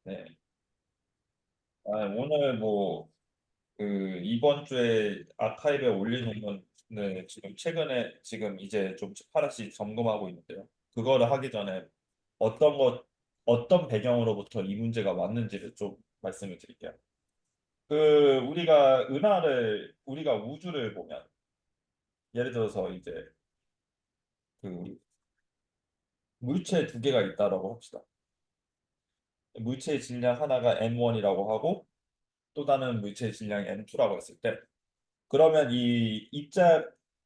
네. 오늘 이번 주에 아카이브에 올리는 거는 지금 최근에 지금 이제 좀 하나씩 점검하고 있는데요. 그거를 하기 전에 어떤 어떤 배경으로부터 이 문제가 왔는지를 좀 말씀을 드릴게요. 우리가 우주를 보면 예를 들어서 이제 그 물체 두 개가 있다라고 합시다. 물체의 질량 하나가 m1이라고 하고 또 다른 물체의 질량이 m2라고 했을 때 그러면 이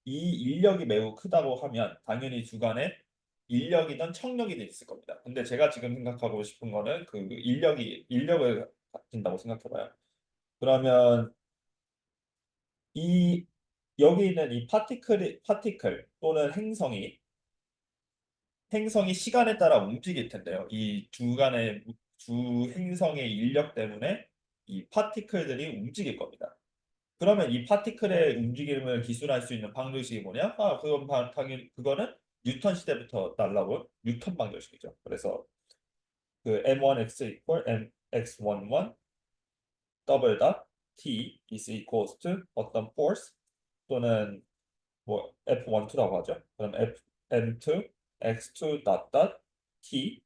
인력이 매우 크다고 하면 당연히 주간에 인력이든 청력이든 있을 겁니다. 근데 제가 지금 생각하고 싶은 거는 그 인력을 가진다고 생각해봐요. 그러면 이 여기 있는 이 파티클 또는 행성이 시간에 따라 움직일 텐데요. 이 주 행성의 인력 때문에 이 파티클들이 움직일 겁니다. 그러면 이 파티클의 움직임을 기술할 수 있는 방정식이 뭐냐? 당연히 그거는 뉴턴 시대부터 날라온 뉴턴 방정식이죠. 그래서 그 m1x equal mx11 더블 닷 t is equals to 어떤 force 또는 뭐 f12라고 하죠. 그럼 m2 x2 닷 t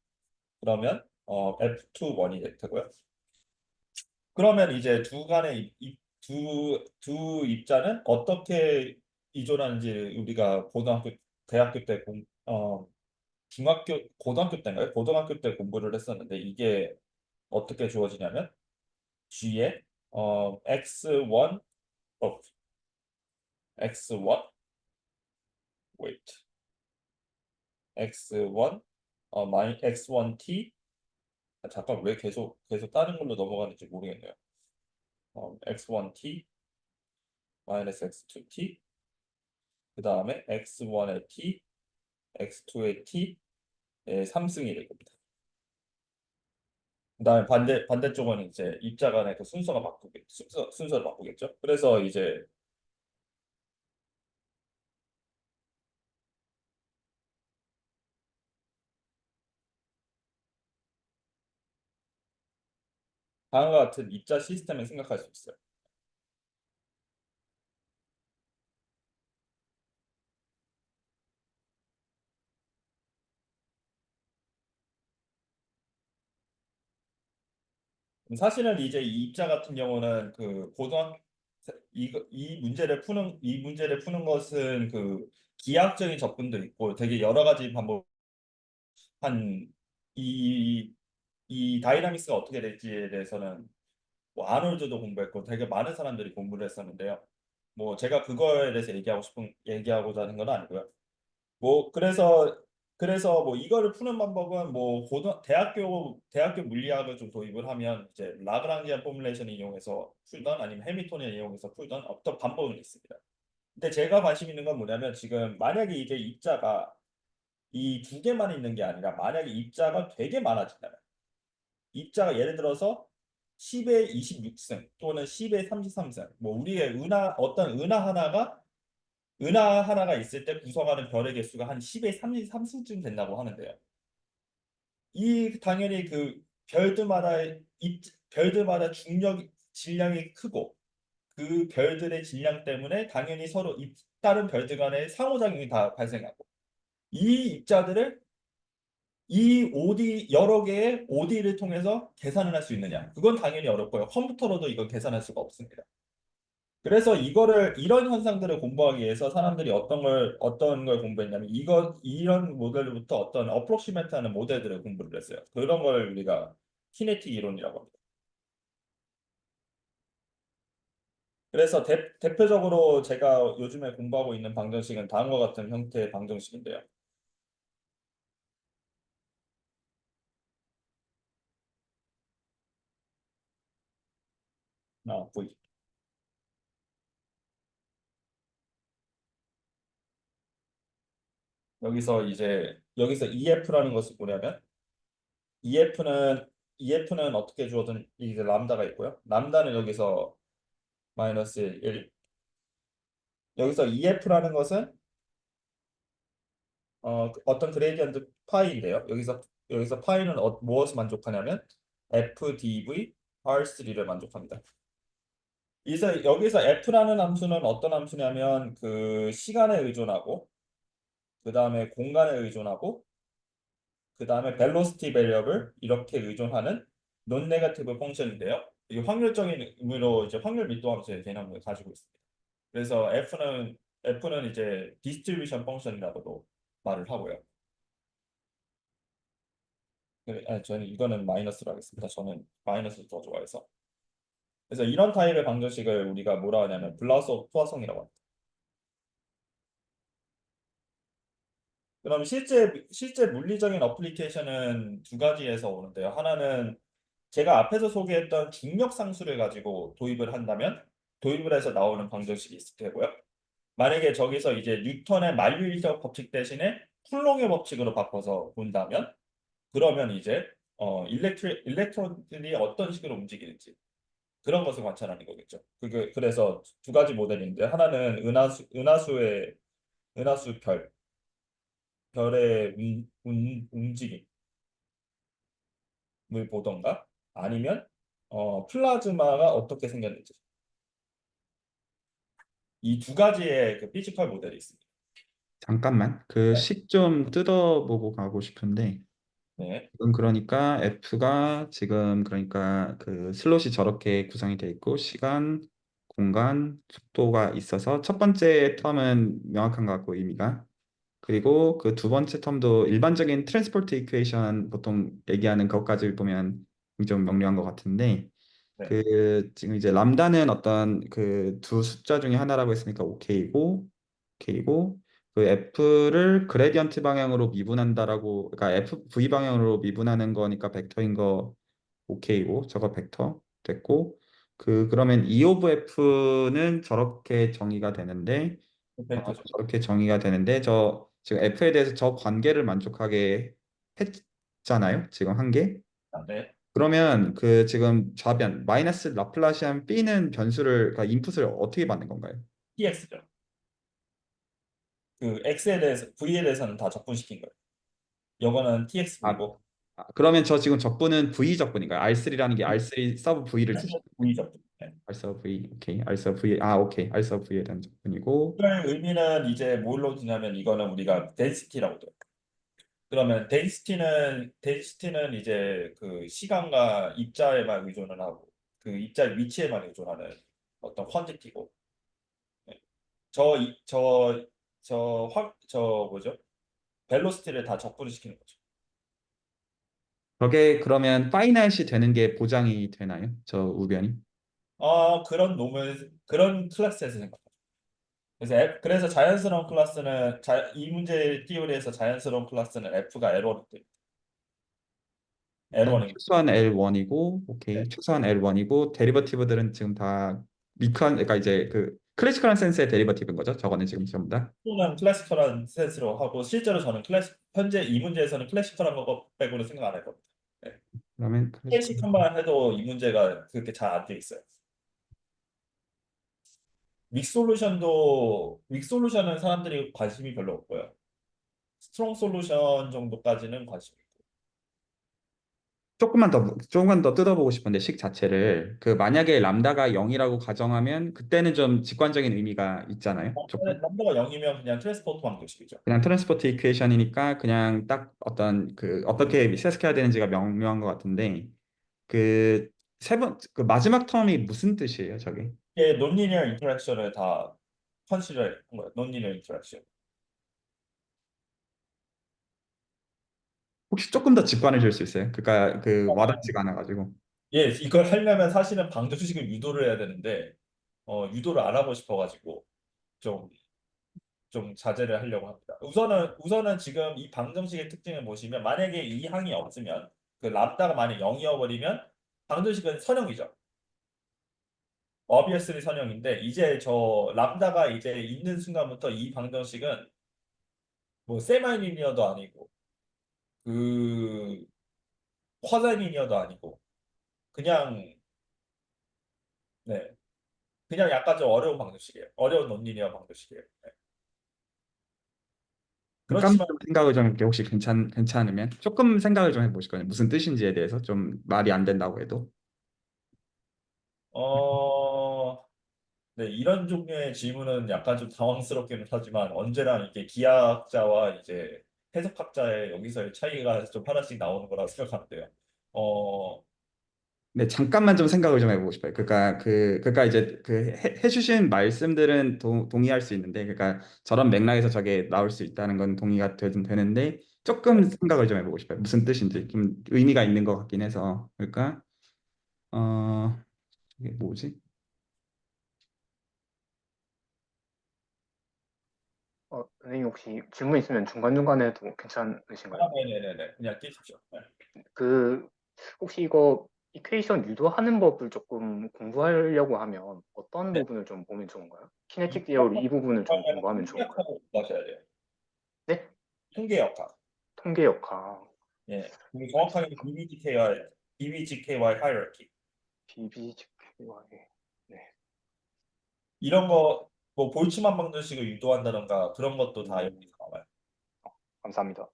그러면 f21이 될 테고요. 그러면 이제 두 입자는 어떻게 이존하는지 우리가 대학교 때 고등학교 때인가요? 고등학교 때 공부를 했었는데 이게 어떻게 주어지냐면 G에 X1 어, X1 wait X1 X1T 잠깐 왜 계속 다른 걸로 넘어가는지 모르겠네요. X1T 마이너스 X2T 그 다음에 X1의 T X2의 T의 3승이 될 겁니다. 그다음에 반대쪽은 이제 입자 간의 그 순서를 바꾸겠죠. 그래서 이제 다음과 같은 입자 시스템을 생각할 수 있어요. 사실은 이제 이 입자 같은 경우는 그 고등학 이 문제를 푸는 것은 그 기하학적인 접근도 있고 되게 여러 가지 방법 한 이 이 다이나믹스가 어떻게 될지에 대해서는 뭐 아놀드도 공부했고 되게 많은 사람들이 공부를 했었는데요. 뭐 제가 그거에 대해서 얘기하고자 하는 건 아니고요. 뭐 그래서 뭐 이거를 푸는 방법은 뭐 대학교 물리학을 좀 도입을 하면 이제 라그랑지안 포뮬레이션을 이용해서 풀던 아니면 해밀턴을 이용해서 풀던 어떤 방법은 있습니다. 근데 제가 관심 있는 건 뭐냐면 지금 만약에 이제 입자가 이 두 개만 있는 게 아니라 만약에 입자가 되게 많아진다면 입자가 예를 들어서 10의 26승 또는 10의 33승 뭐 우리의 은하 하나가 있을 때 구성하는 별의 개수가 한 10의 33승쯤 된다고 하는데요. 이 당연히 그 별들마다 질량이 크고 그 별들의 질량 때문에 당연히 다른 별들 간의 상호작용이 다 발생하고 이 입자들을 이 여러 개의 OD를 통해서 계산을 할 수 있느냐? 그건 당연히 어렵고요. 컴퓨터로도 이걸 계산할 수가 없습니다. 그래서 이런 현상들을 공부하기 위해서 사람들이 어떤 걸 공부했냐면 이런 모델로부터 어떤 어프로시메이트하는 모델들을 공부를 했어요. 그런 걸 우리가 키네틱 이론이라고 합니다. 그래서 대표적으로 제가 요즘에 공부하고 있는 방정식은 다음과 같은 형태의 방정식인데요. V. 여기서 EF라는 것은 뭐냐면 EF는 EF는 어떻게 주어든 이제 람다가 있고요. 람다는 여기서 마이너스 1. 여기서 EF라는 것은 어떤 그레디언트 파이인데요. 여기서 파이는 무엇을 만족하냐면 fdv r3를 만족합니다. 여기서 f라는 함수는 어떤 함수냐면 그 시간에 의존하고 그 다음에 공간에 의존하고 그 다음에 velocity variable 이렇게 의존하는 논 네거티브 펑션인데요. 이 확률적인 의미로 이제 확률 밀도 함수의 개념을 가지고 있습니다. 그래서 F는 이제 디스트리뷰션 펑션이라고도 말을 하고요. 저는 이거는 마이너스로 하겠습니다. 저는 마이너스 더 좋아해서. 그래서 이런 타입의 방정식을 우리가 뭐라 하냐면 블라우스 포화성이라고 합니다. 그럼 실제 물리적인 어플리케이션은 두 가지에서 오는데요. 하나는 제가 앞에서 소개했던 중력 상수를 가지고 도입을 한다면 도입을 해서 나오는 방정식이 있을 테고요. 만약에 저기서 이제 뉴턴의 만유인력 법칙 대신에 쿨롱의 법칙으로 바꿔서 본다면 그러면 이제 일렉트론들이 어떤 식으로 움직이는지 그런 것을 관찰하는 거겠죠. 그래서 두 가지 모델인데 하나는 은하수 별의 움직임을 보던가 아니면 플라즈마가 어떻게 생겼는지 이 두 가지의 그 피지컬 모델이 있습니다. 잠깐만. 그 네. 식 좀 뜯어보고 가고 싶은데 네. 지금 그러니까 F가 지금 그러니까 그 슬롯이 저렇게 구성이 돼 있고 시간, 공간, 속도가 있어서 첫 번째 텀은 명확한 것 같고 의미가 그리고 그 두 번째 텀도 일반적인 트랜스포트 이퀘이션 보통 얘기하는 것까지 보면 좀 명료한 것 같은데 네. 그 지금 이제 람다는 어떤 그 두 숫자 중에 하나라고 했으니까 오케이고 그 F를 그레디언트 방향으로 미분한다라고 그러니까 FV 방향으로 미분하는 거니까 벡터인 거 오케이고 저거 벡터 됐고 그러면 E 오브 F는 저렇게 정의가 되는데 벡터죠. 저렇게 정의가 되는데 저 지금 F에 대해서 저 관계를 만족하게 했잖아요. 지금 한 개. 아, 네. 그러면 그 지금 좌변 마이너스 라플라시안 B는 변수를 그러니까 인풋을 어떻게 받는 건가요? TX죠. 그 X에 대해서 V에 대해서는 다 적분시킨 거예요. 요거는 아, TX이고 그러면 저 지금 적분은 V 적분인가요? R3라는 게 R3 서브 V를 뜻이 V 적분. 네. R 서브 V 오케이 R 서브 V 오케이 R 서브 V에 대한 적분이고 이걸 의미는 이제 뭘로 두냐면 이거는 우리가 density라고 돼요. 그러면 density는 이제 그 시간과 입자에만 의존을 하고 그 입자의 위치에만 의존하는 어떤 퀀티티고 저저저저 뭐죠? 벨로시티를 다 적분을 시키는 거죠. 저게 그러면 파이나잇이 되는 게 보장이 되나요? 저 우변이? 그런 클래스에서 생각해요. 그래서 자연스러운 클래스는 이 문제 띠오리에서 자연스러운 클래스는 F가 L1이 돼요. 일단 L1이. 최소한 L1이고 오케이 네. 최소한 L1이고 데리버티브들은 지금 다 미크한 그러니까 이제 그 클래시컬한 센스의 데리버티브인 거죠. 저거는 지금 전부 다. 또는 클래시컬한 센스로 하고 실제로 저는 현재 이 문제에서는 클래시컬한 거 빼고는 생각 안 할 겁니다. 네. 그러면 클래시컬 클래식한만 해도 이 문제가 그렇게 잘 안 돼 있어요. 윅솔루션은 사람들이 관심이 별로 없고요. 스트롱 솔루션 정도까지는 관심이 있고. 조금만 더 뜯어보고 싶은데 식 자체를 그 만약에 람다가 0이라고 가정하면 그때는 좀 직관적인 의미가 있잖아요. 조금 남자가 0이면 그냥 트랜스포트 방정식이죠. 그냥 트랜스포트 이퀘이션이니까 그냥 딱 어떤 그 어떻게 세스해야 되는지가 명료한 것 같은데 그 그 마지막 텀이 무슨 뜻이에요, 저게? 이게 논리니어 인터랙션을 다 컨시더한 거예요. 논리니어 인터랙션. 혹시 조금 더 직관해 줄 수 있어요? 그러니까 그 와닿지가 않아가지고. 예, 이걸 하려면 사실은 방정식을 유도를 해야 되는데 유도를 안 하고 싶어가지고 좀 자제를 하려고 합니다. 우선은 지금 이 방정식의 특징을 보시면 만약에 이 항이 없으면 그 랍다가 만약 0이어버리면 방정식은 선형이죠. obviously 선형인데 이제 저 람다가 이제 있는 순간부터 이 방정식은 뭐 세마이 리니어도 아니고 그 쿼자 리니어도 아니고 그냥 네 그냥 약간 좀 어려운 방정식이에요. 어려운 논리니어 방정식이에요. 네. 잠깐만 그렇지만 좀 생각을 좀 이렇게 혹시 괜찮으면 조금 생각을 좀 해보시거든요. 무슨 뜻인지에 대해서 좀 말이 안 된다고 해도. 어, 네, 이런 종류의 질문은 약간 좀 당황스럽기는 하지만 언제나 이게 기하학자와 이제 해석학자의 여기서의 차이가 좀 하나씩 나오는 거라 생각하는데요. 어, 네, 잠깐만 좀 생각을 좀 해보고 싶어요. 그러니까 이제 해주신 말씀들은 동의할 수 있는데, 그러니까 저런 맥락에서 저게 나올 수 있다는 건 동의가 되는데, 조금 네. 생각을 좀 해보고 싶어요. 무슨 뜻인지 좀 의미가 있는 것 같긴 해서. 그러니까 이게 뭐지? 선생님 혹시 질문 있으면 중간중간에 해도 괜찮으신가요? 네네네네. 그냥 끼십시오. 네. 그 혹시 이거 이퀘이션 유도하는 법을 조금 공부하려고 하면 어떤 네. 부분을 좀 보면 좋은가요? 키네틱 제어로 이 부분을 좀 공부하면 좋을까요? 통계학하고 공부하셔야 돼요. 네? 통계역학. 통계 역학. 예. 그리고 정확하게 알겠습니다. BBGKY hierarchy. BBGKY. 네. 이런 거, 뭐 볼츠만 방정식을 유도한다던가 그런 것도 다 음, 여기서 나와요. 감사합니다.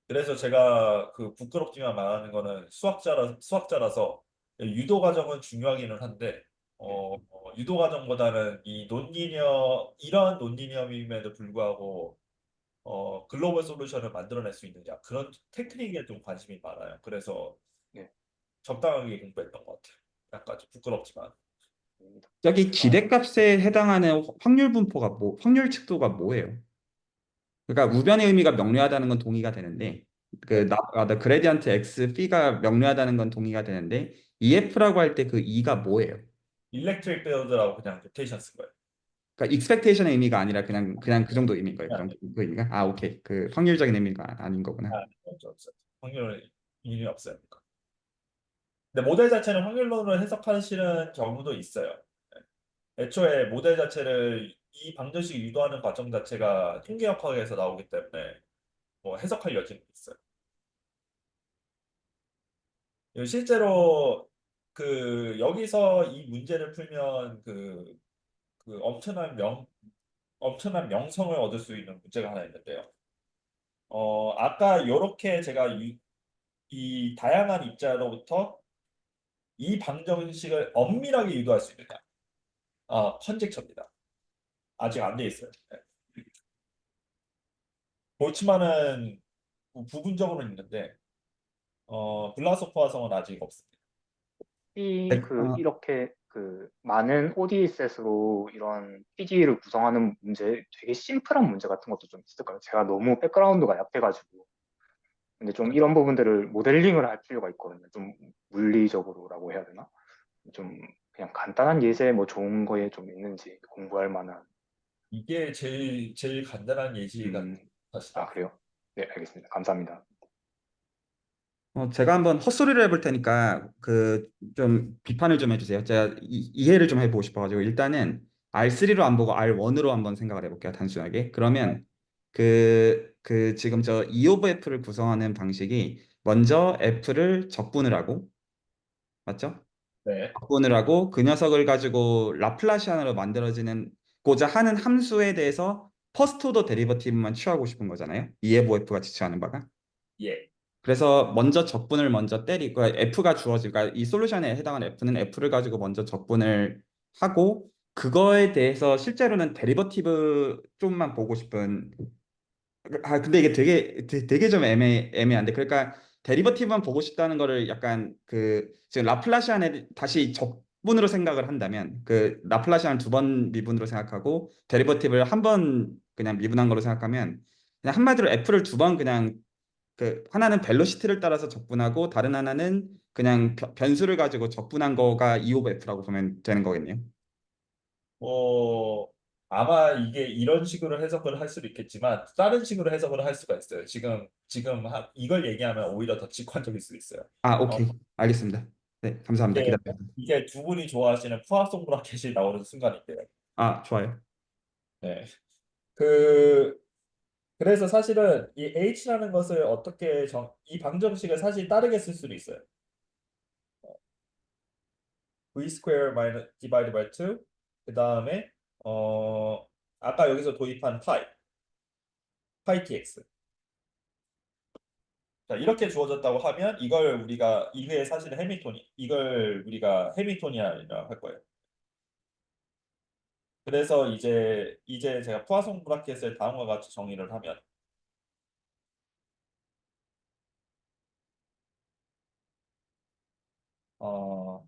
그래서 제가 그 부끄럽지만 말하는 거는 수학자라서 유도 과정은 중요하기는 한데 네. 유도 과정보다는 이 논리념 이런 논리념임에도 불구하고 글로벌 솔루션을 만들어낼 수 있느냐 그런 테크닉에 좀 관심이 많아요. 그래서 네. 적당하게 공부했던 것 같아요. 약간 좀 부끄럽지만. 아닙니다. 저기 어, 기대값에 해당하는 확률 분포가 확률 측도가 뭐예요? 그러니까 우변의 의미가 명료하다는 건 동의가 되는데 네. the gradient x p가 명료하다는 건 동의가 되는데 EF라고 할 때 그 E가 뭐예요? 일렉트릭 필드라고 그냥 노테이션 쓴 거예요. 그러니까 expectation의 의미가 아니라 그냥 그 정도 의미인 거예요. 그냥 그 의미가? 아, 오케이. 그 확률적인 의미가 아닌 거구나. 없죠. 확률은 의미 없어요. 근데 모델 자체는 확률론으로 해석하시는 경우도 있어요. 애초에 모델 자체를 이 방정식 유도하는 과정 자체가 통계역학에서 나오기 때문에 뭐 해석할 여지는 있어요. 실제로 그 여기서 이 문제를 풀면 그 엄청난 명성을 얻을 수 있는 문제가 하나 있는데요. 아까 이렇게 제가 이 다양한 입자로부터 이 방정식을 엄밀하게 유도할 수 있느냐? 컨젝처입니다. 아직 안 돼 있어요. 네. 볼츠만은 부분적으로는 있는데 블라소프 화성은 아직 없습니다. 이 네, 그 이렇게 그 많은 ODE 셋으로 이런 PD를 구성하는 문제, 되게 심플한 문제 같은 것도 좀 있을까요? 제가 너무 백그라운드가 약해가지고. 근데 좀 이런 부분들을 모델링을 할 필요가 있거든요. 좀 물리적으로라고 해야 되나? 좀 그냥 간단한 예제 뭐 좋은 거에 좀 있는지 공부할 만한. 이게 제일 간단한 예시가 음, 아, 사실은 그래요? 네, 알겠습니다. 감사합니다. 제가 한번 헛소리를 해볼 테니까 그 좀 비판을 좀 해주세요. 제가 이해를 좀 해보고 싶어가지고 일단은 R3로 안 보고 R1으로 한번 생각을 해볼게요. 단순하게. 그러면 지금 저 E of F를 구성하는 방식이 먼저 F를 적분을 하고 맞죠? 네. 적분을 하고 그 녀석을 가지고 라플라시안으로 만들어지는 고자 하는 함수에 대해서 퍼스트 오더 데리버티브만 취하고 싶은 거잖아요. EF가 지칭하는 바가. 예. 그래서 먼저 적분을 먼저 때리고 그러니까 F가 주어지고 그러니까 이 솔루션에 해당하는 F는 F를 가지고 먼저 적분을 하고 그거에 대해서 실제로는 데리버티브 좀만 보고 싶은 근데 이게 되게 좀 애매한데 그러니까 데리버티브만 보고 싶다는 거를 약간 지금 라플라시안에 다시 적분으로 생각을 한다면 그 라플라시안 두 번 미분으로 생각하고 데리버티브를 한 번 그냥 미분한 거로 생각하면 그냥 한마디로 F를 두 번 그냥 하나는 벨로시티를 따라서 적분하고 다른 하나는 그냥 변수를 가지고 적분한 거가 E of F라고 보면 되는 거겠네요. 아마 이게 이런 식으로 해석을 할 수도 있겠지만 다른 식으로 해석을 할 수가 있어요. 이걸 얘기하면 오히려 더 직관적일 수도 있어요. 아, 어, 오케이. 알겠습니다. 네, 감사합니다. 이게 기다려요. 이게 두 분이 좋아하시는 포화송 브라켓이 나오는 순간인데요. 아, 좋아요. 네. 그 그래서 사실은 이 H라는 것을 이 방정식을 사실 다르게 쓸 수도 있어요. V square minus divided by 2 그 다음에 어, 아까 여기서 도입한 파이 tx. 자, 이렇게 주어졌다고 하면 이게 사실은 이걸 우리가 해밀토니안이라 할 거예요. 그래서 이제 제가 푸아송 브라켓을 다음과 같이 정의를 하면 어,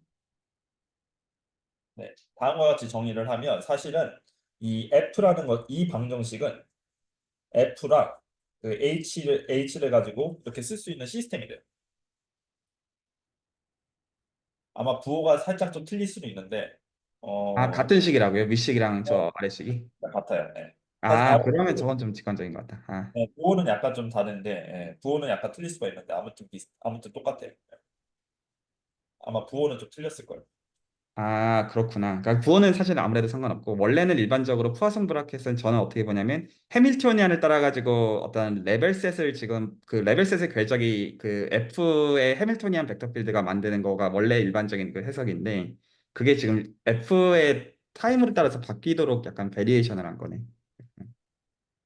네, 다음과 같이 정의를 하면 사실은 이 방정식은 F랑 그 H를 가지고 이렇게 쓸 수 있는 시스템이 돼요. 아마 부호가 살짝 좀 틀릴 수는 있는데 아, 어, 같은 식이라고요? 윗식이랑 어, 저 아래식이? 같아요. 네. 사실 아, 그러면 저건 좀 직관적인 것 같다. 아. 부호는 약간 좀 다른데 부호는 약간 틀릴 수가 있는데 아무튼 똑같아요. 아마 부호는 좀 틀렸을 거예요. 아, 그렇구나. 그러니까 구호는 사실 아무래도 상관없고 원래는 일반적으로 푸아송 브라켓은 저는 어떻게 보냐면 해밀토니안을 따라가지고 어떤 레벨셋을 지금 그 레벨셋의 궤적이 그 F의 해밀토니안 벡터 필드가 만드는 거가 원래 일반적인 그 해석인데 그게 지금 F의 타임으로 따라서 바뀌도록 약간 베리에이션을 한 거네.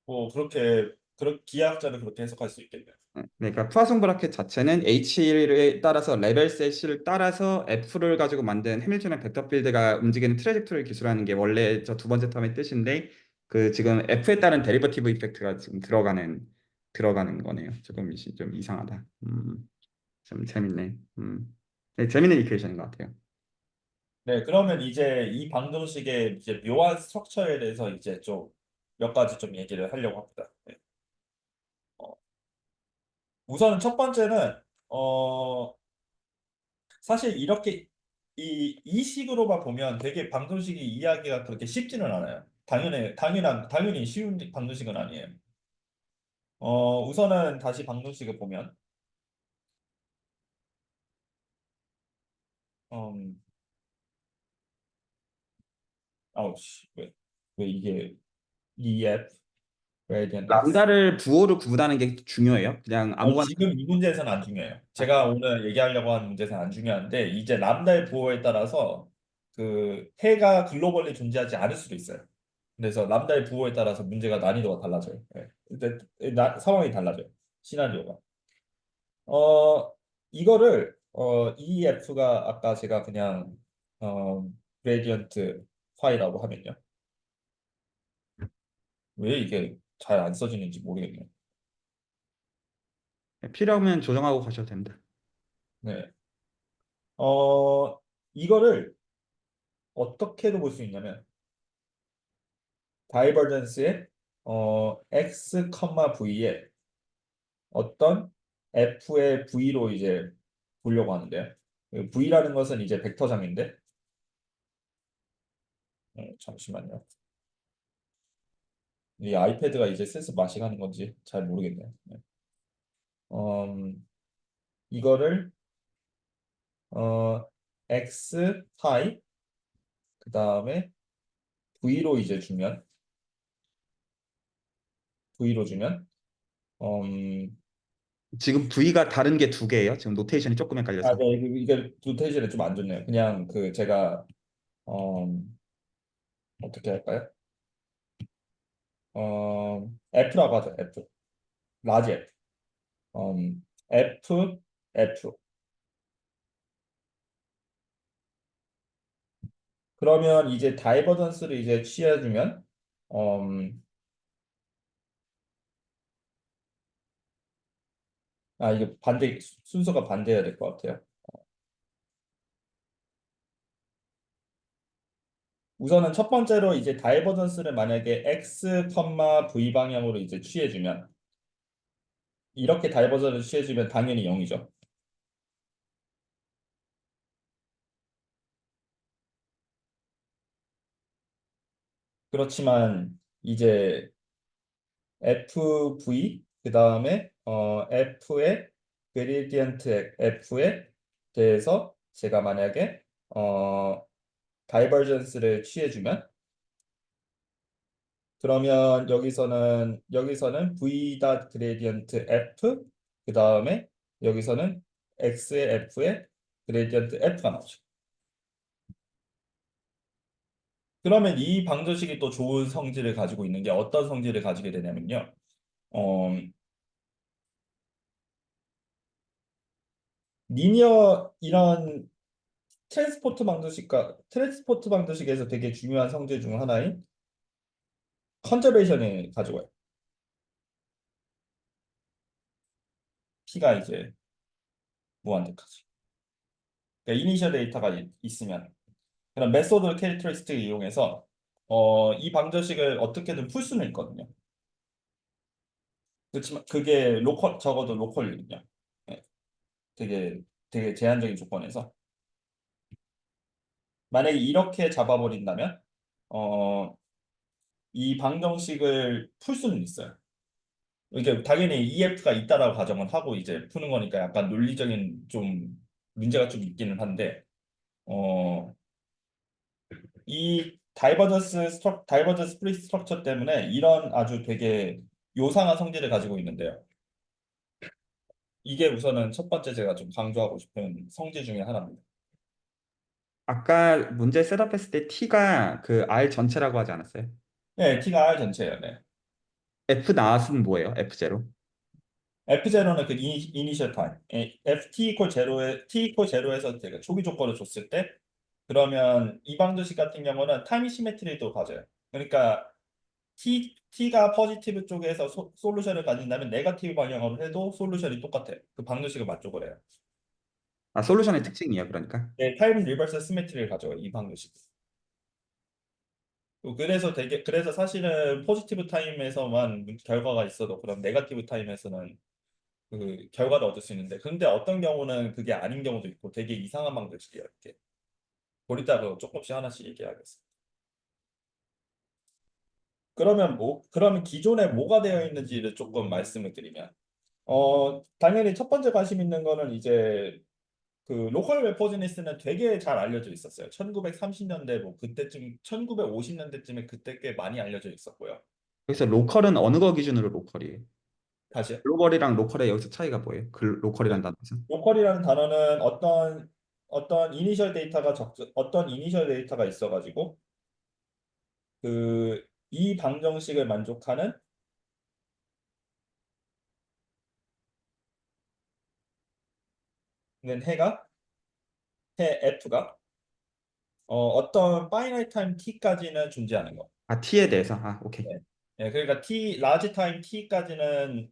뭐 그런 기하학자는 그렇게 해석할 수 있겠네요. 네, 그러니까 푸아송 브라켓 자체는 H에 따라서 레벨 셋을 따라서 F를 가지고 만든 해밀토니안 벡터 필드가 움직이는 트래젝토리를 기술하는 게 원래 저 두 번째 텀의 뜻인데 그 지금 F에 따른 데리버티브 이펙트가 지금 들어가는 거네요. 좀 이상하다. 좀 재밌네. 네, 재밌는 이퀘이션인 것 같아요. 네, 그러면 이제 이 방정식의 이제 묘한 스트럭처에 대해서 이제 좀 몇 가지 좀 얘기를 하려고 합니다. 네. 어, 우선 첫 번째는 어, 사실 이렇게 이 식으로만 보면 되게 방정식이 이해하기가 그렇게 쉽지는 않아요. 당연히 쉬운 방정식은 아니에요. 우선은 다시 방정식을 보면, 음, 아우 씨, 왜 이게 EF gradient x? 람다를 부호로 구분하는 게 중요해요. 그냥 아무거나. 지금 이 문제에서는 안 중요해요. 제가 오늘 얘기하려고 하는 문제에서는 안 중요한데 이제 람다의 부호에 따라서 그 해가 글로벌리 존재하지 않을 수도 있어요. 그래서 람다의 부호에 따라서 문제가 난이도가 달라져요. 네. 근데 상황이 달라져요. 시나리오가. 이거를 EF가 아까 제가 그냥 어, 그레디언트 파이라고 하면요. 왜 이게 잘 안 써지는지 모르겠네요. 필요하면 조정하고 가셔도 됩니다. 네. 이거를 어떻게도 볼 수 있냐면 다이버전스의 x, v에 어떤 f의 v로 이제 보려고 하는데요. 그 v라는 것은 이제 벡터장인데 잠시만요. 이 아이패드가 이제 슬슬 맛이 가는 건지 잘 모르겠네요. 네. 이거를 어, x, 파이 그 다음에 v로 주면 음, 지금 V가 다른 게 두 개예요. 지금 노테이션이 조금 헷갈려서. 네, 이게 노테이션이 좀 안 좋네요. 그냥 그 제가 어떻게 할까요? F라고 하죠. F. 라지 F. F, F. 그러면 이제 다이버전스를 이제 취해주면, 이게 순서가 반대해야 될 것 같아요. 우선은 첫 번째로 이제 다이버전스를 만약에 X, V 방향으로 이제 취해주면, 이렇게 다이버전을 취해주면 당연히 0이죠. 그렇지만 이제 FV 그 다음에 F의 그레디언트 F에 대해서 제가 만약에 다이버전스를 취해주면 그러면 여기서는 V 닷 그레디언트 F 그 다음에 여기서는 X의 F의 그레디언트 F가 나오죠. 그러면 이 방정식이 또 좋은 성질을 가지고 있는 게 어떤 성질을 가지게 되냐면요. 어, 리니어 이런 트랜스포트 방정식에서 되게 중요한 성질 중 하나인 컨저베이션을 가져와요. T가 이제 무한대까지. 그러니까 이니셜 데이터가 있으면 그런 메소드 캐릭터리스틱을 이용해서 이 방정식을 어떻게든 풀 수는 있거든요. 그렇지만 그게 적어도 로컬이거든요. 네, 되게 제한적인 조건에서 만약에 이렇게 잡아버린다면 어, 이 방정식을 풀 수는 있어요. 이게 당연히 EF가 있다라고 가정을 하고 이제 푸는 거니까 약간 논리적인 좀 문제가 좀 있기는 한데 어, 이 다이버전스 프리 스트럭처 때문에 이런 아주 되게 요상한 성질을 가지고 있는데요. 이게 우선은 첫 번째 제가 좀 강조하고 싶은 성질 중에 하나입니다. 아까 문제 셋업했을 때 T가 그 R 전체라고 하지 않았어요? 네, T가 R 전체예요. 네. F 나왔으면 뭐예요? F0? F0는 그 이니셜 타임. T 이퀄 제로에서 제가 초기 조건을 줬을 때 그러면 이 방정식 같은 경우는 타임 시메트리도 가져요. 그러니까 T가 포지티브 쪽에서 솔루션을 가진다면 네거티브 방향으로 해도 솔루션이 똑같아요. 그 방정식을 만족을 해요. 아, 솔루션의 특징이에요, 그러니까. 네, 타임 리버스 시메트리를 가져요. 이 방정식. 그래서 사실은 포지티브 타임에서만 결과가 있어도 그럼 네거티브 타임에서는 그 결과를 얻을 수 있는데 근데 어떤 경우는 그게 아닌 경우도 있고 되게 이상한 방정식이에요. 이렇게. 이따가 조금씩 하나씩 얘기하겠습니다. 그러면 기존에 뭐가 되어 있는지를 조금 말씀을 드리면 당연히 첫 번째 관심 있는 거는 이제 그 로컬 웨퍼즈니스는 되게 잘 알려져 있었어요. 1930년대 뭐 그때쯤 1950년대쯤에 그때 꽤 많이 알려져 있었고요. 그래서 로컬은 어느 거 기준으로 로컬이에요? 다시요. 글로벌이랑 로컬의 여기서 차이가 뭐예요? 로컬이란 단어에서? 로컬이라는 단어는 어떤 이니셜 데이터가 있어가지고 그 이 방정식을 만족하는 해가 해 F가 어떤 파이나이트 타임 t까지는 존재하는 거. 아, T에 대해서? 아, 오케이. 네. 네, 그러니까 라지 타임 t까지는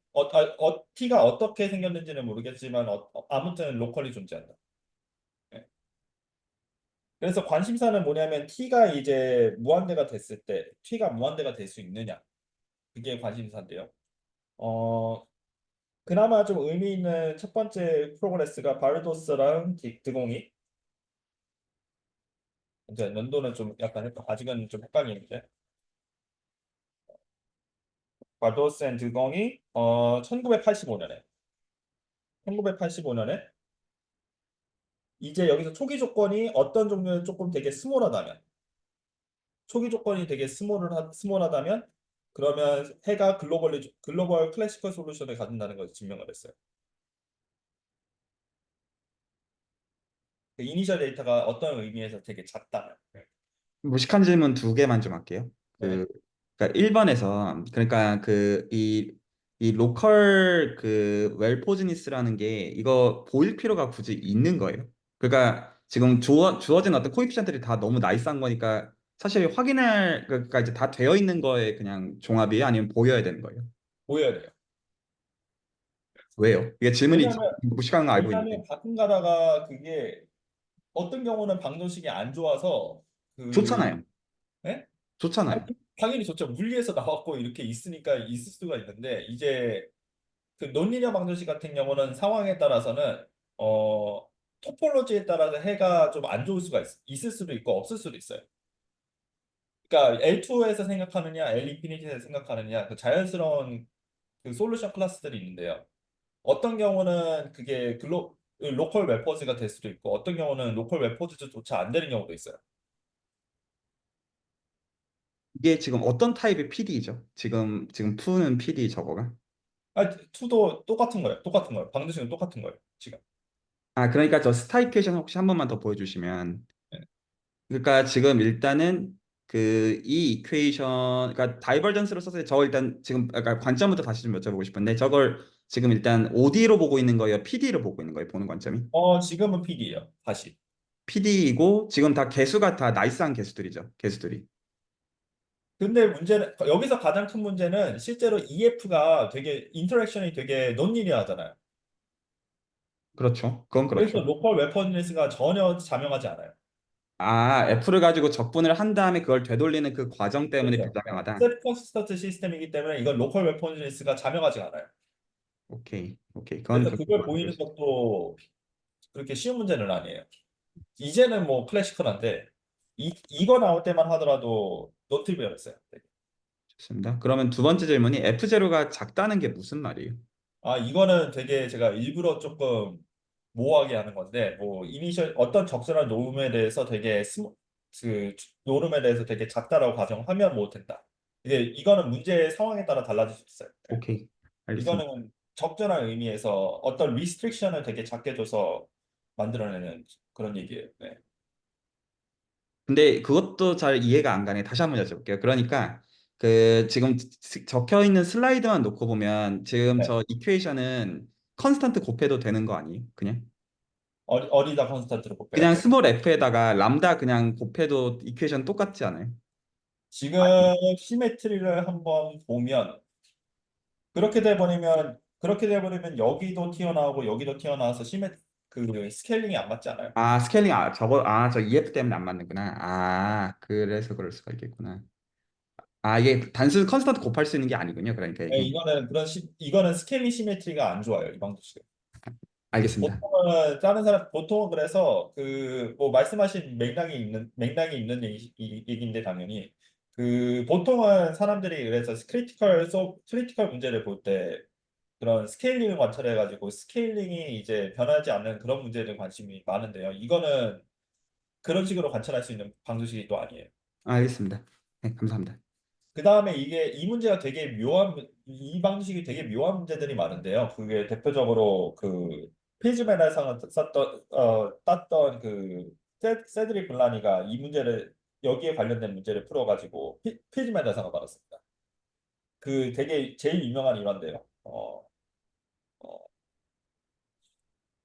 t가 어떻게 생겼는지는 모르겠지만 아무튼 로컬이 존재한다. 네. 그래서 관심사는 뭐냐면 t가 무한대가 될 수 있느냐. 그게 관심사인데요. 어, 그나마 좀 의미 있는 첫 번째 프로그레스가 바르도스랑 드공이 이제 연도는 좀 약간 아직은 좀 헷갈리는데 바르도스 앤 드공이 1985년에 이제 여기서 초기 조건이 어떤 종류는 조금 되게 스몰하다면 초기 조건이 되게 스몰하다면 그러면 해가 글로벌 클래시컬 솔루션을 가진다는 것을 증명을 했어요. 그 이니셜 데이터가 어떤 의미에서 되게 작다면. 무식한 질문 두 개만 좀 할게요. 네. 그러니까 1번에서 그러니까 이 로컬 그 웰포즈니스라는 게 이거 보일 필요가 굳이 있는 거예요. 그러니까 지금 주어진 어떤 코에피션들이 다 너무 나이스한 거니까 사실 그러니까 이제 다 되어 있는 거에 그냥 종합이에요? 아니면 보여야 되는 거예요? 보여야 돼요. 왜요? 이게 질문이 왜냐하면 무식한 거 알고 있는데 가끔 가다가 그게 어떤 경우는 방정식이 안 좋아서 그 좋잖아요. 네? 아니, 좋잖아요. 당연히 좋죠. 물리에서 나왔고 이렇게 있으니까 있을 수가 있는데 이제 그 논리적 방정식 같은 경우는 상황에 따라서는 어 토폴로지에 따라서 해가 좀 안 좋을 수가 있을 수도 있고 없을 수도 있어요. 그러니까 L2에서 생각하느냐, L 인피니티에서 생각하느냐 그 자연스러운 그 솔루션 클래스들이 있는데요. 어떤 경우는 그게 로컬 웹포즈가 될 수도 있고 어떤 경우는 로컬 웹포즈조차 안 되는 경우도 있어요. 이게 지금 어떤 타입의 PD죠? 지금 푸는 PD 저거가? 투도 똑같은 거예요. 똑같은 거예요. 방정식은 똑같은 거예요. 지금. 아, 그러니까 저 스타 이퀘이션 혹시 한 번만 더 보여주시면 네. 그러니까 지금 일단은 이 이퀘이션, 그러니까 다이버전스로 썼을 때 저거 일단 지금 약간 관점부터 다시 좀 여쭤보고 싶은데 저걸 지금 일단 OD로 보고 있는 거예요? PD로 보고 있는 거예요? 보는 관점이? 지금은 PD예요. 다시. PD이고 지금 다 개수가 다 나이스한 개수들이죠. 개수들이. 근데 문제는 여기서 가장 큰 문제는 실제로 EF가 되게 인터랙션이 되게 논리니하잖아요. 그렇죠. 그건 그래서 그렇죠. 로컬 웨퍼니스가 전혀 자명하지 않아요. 아, F를 가지고 적분을 한 다음에 그걸 되돌리는 그 과정 때문에 그렇죠. 불가능하다. 셀프 컨시스턴트 시스템이기 때문에 이건 로컬 웨퍼니스가 자명하지 않아요. 오케이, 오케이. 그건 그래서 그렇게 그걸 보여줄 보이는 수 있어요. 것도 그렇게 쉬운 문제는 아니에요. 이제는 뭐 클래시컬한데 이거 나올 때만 하더라도 노트리비얼했어요. 좋습니다. 그러면 두 번째 질문이 F0가 작다는 게 무슨 말이에요? 이거는 되게 제가 일부러 조금 모호하게 하는 건데, 뭐 이니셜 어떤 적절한 노름에 대해서 그 노름에 대해서 되게 작다라고 가정하면 못 된다. 이거는 문제의 상황에 따라 달라질 수 있어요. 네. 오케이, 알겠습니다. 이거는 적절한 의미에서 어떤 리스트릭션을 되게 작게 줘서 만들어내는 그런 얘기예요. 네. 근데 그것도 잘 이해가 안 가네. 다시 한번 여쭤볼게요. 그러니까 지금 적혀 있는 슬라이드만 놓고 보면 지금 네. 저 이퀘이션은 컨스탄트 곱해도 되는 거 아니에요? 그냥? 어디다 컨스탄트를 곱해요? 그냥 스몰 f에다가 람다 그냥 곱해도 이퀘이션 똑같지 않아요? 지금 시메트리를 한번 보면 그렇게 돼버리면 여기도 튀어나오고 여기도 튀어나와서 그 스케일링이 안 맞지 않아요? 아, 스케일링, 저 EF 때문에 안 맞는구나. 아, 그래서 그럴 수가 있겠구나. 아, 이게 단순 컨스턴트 곱할 수 있는 게 아니군요. 그러니까 네, 이게. 이거는 스케일링 시메트리가 안 좋아요. 이 방식은. 알겠습니다. 보통은 그래서 그 뭐 말씀하신 맥락이 있는 얘기인데 당연히 그 보통은 사람들이 그래서 크리티컬 문제를 볼 때 그런 스케일링을 관찰해가지고 스케일링이 이제 변하지 않는 그런 문제에 관심이 많은데요. 이거는 그런 식으로 관찰할 수 있는 방정식이 또 아니에요. 알겠습니다. 네, 감사합니다. 그 다음에 이 문제가 되게 이 방식이 되게 묘한 문제들이 많은데요. 그게 대표적으로 그 피즈맨에서 땄던 그 세드릭 블라니가 이 문제를 여기에 관련된 문제를 풀어가지고 피즈맨에상을 받았습니다. 그 되게 제일 유명한 일화인데요. 어,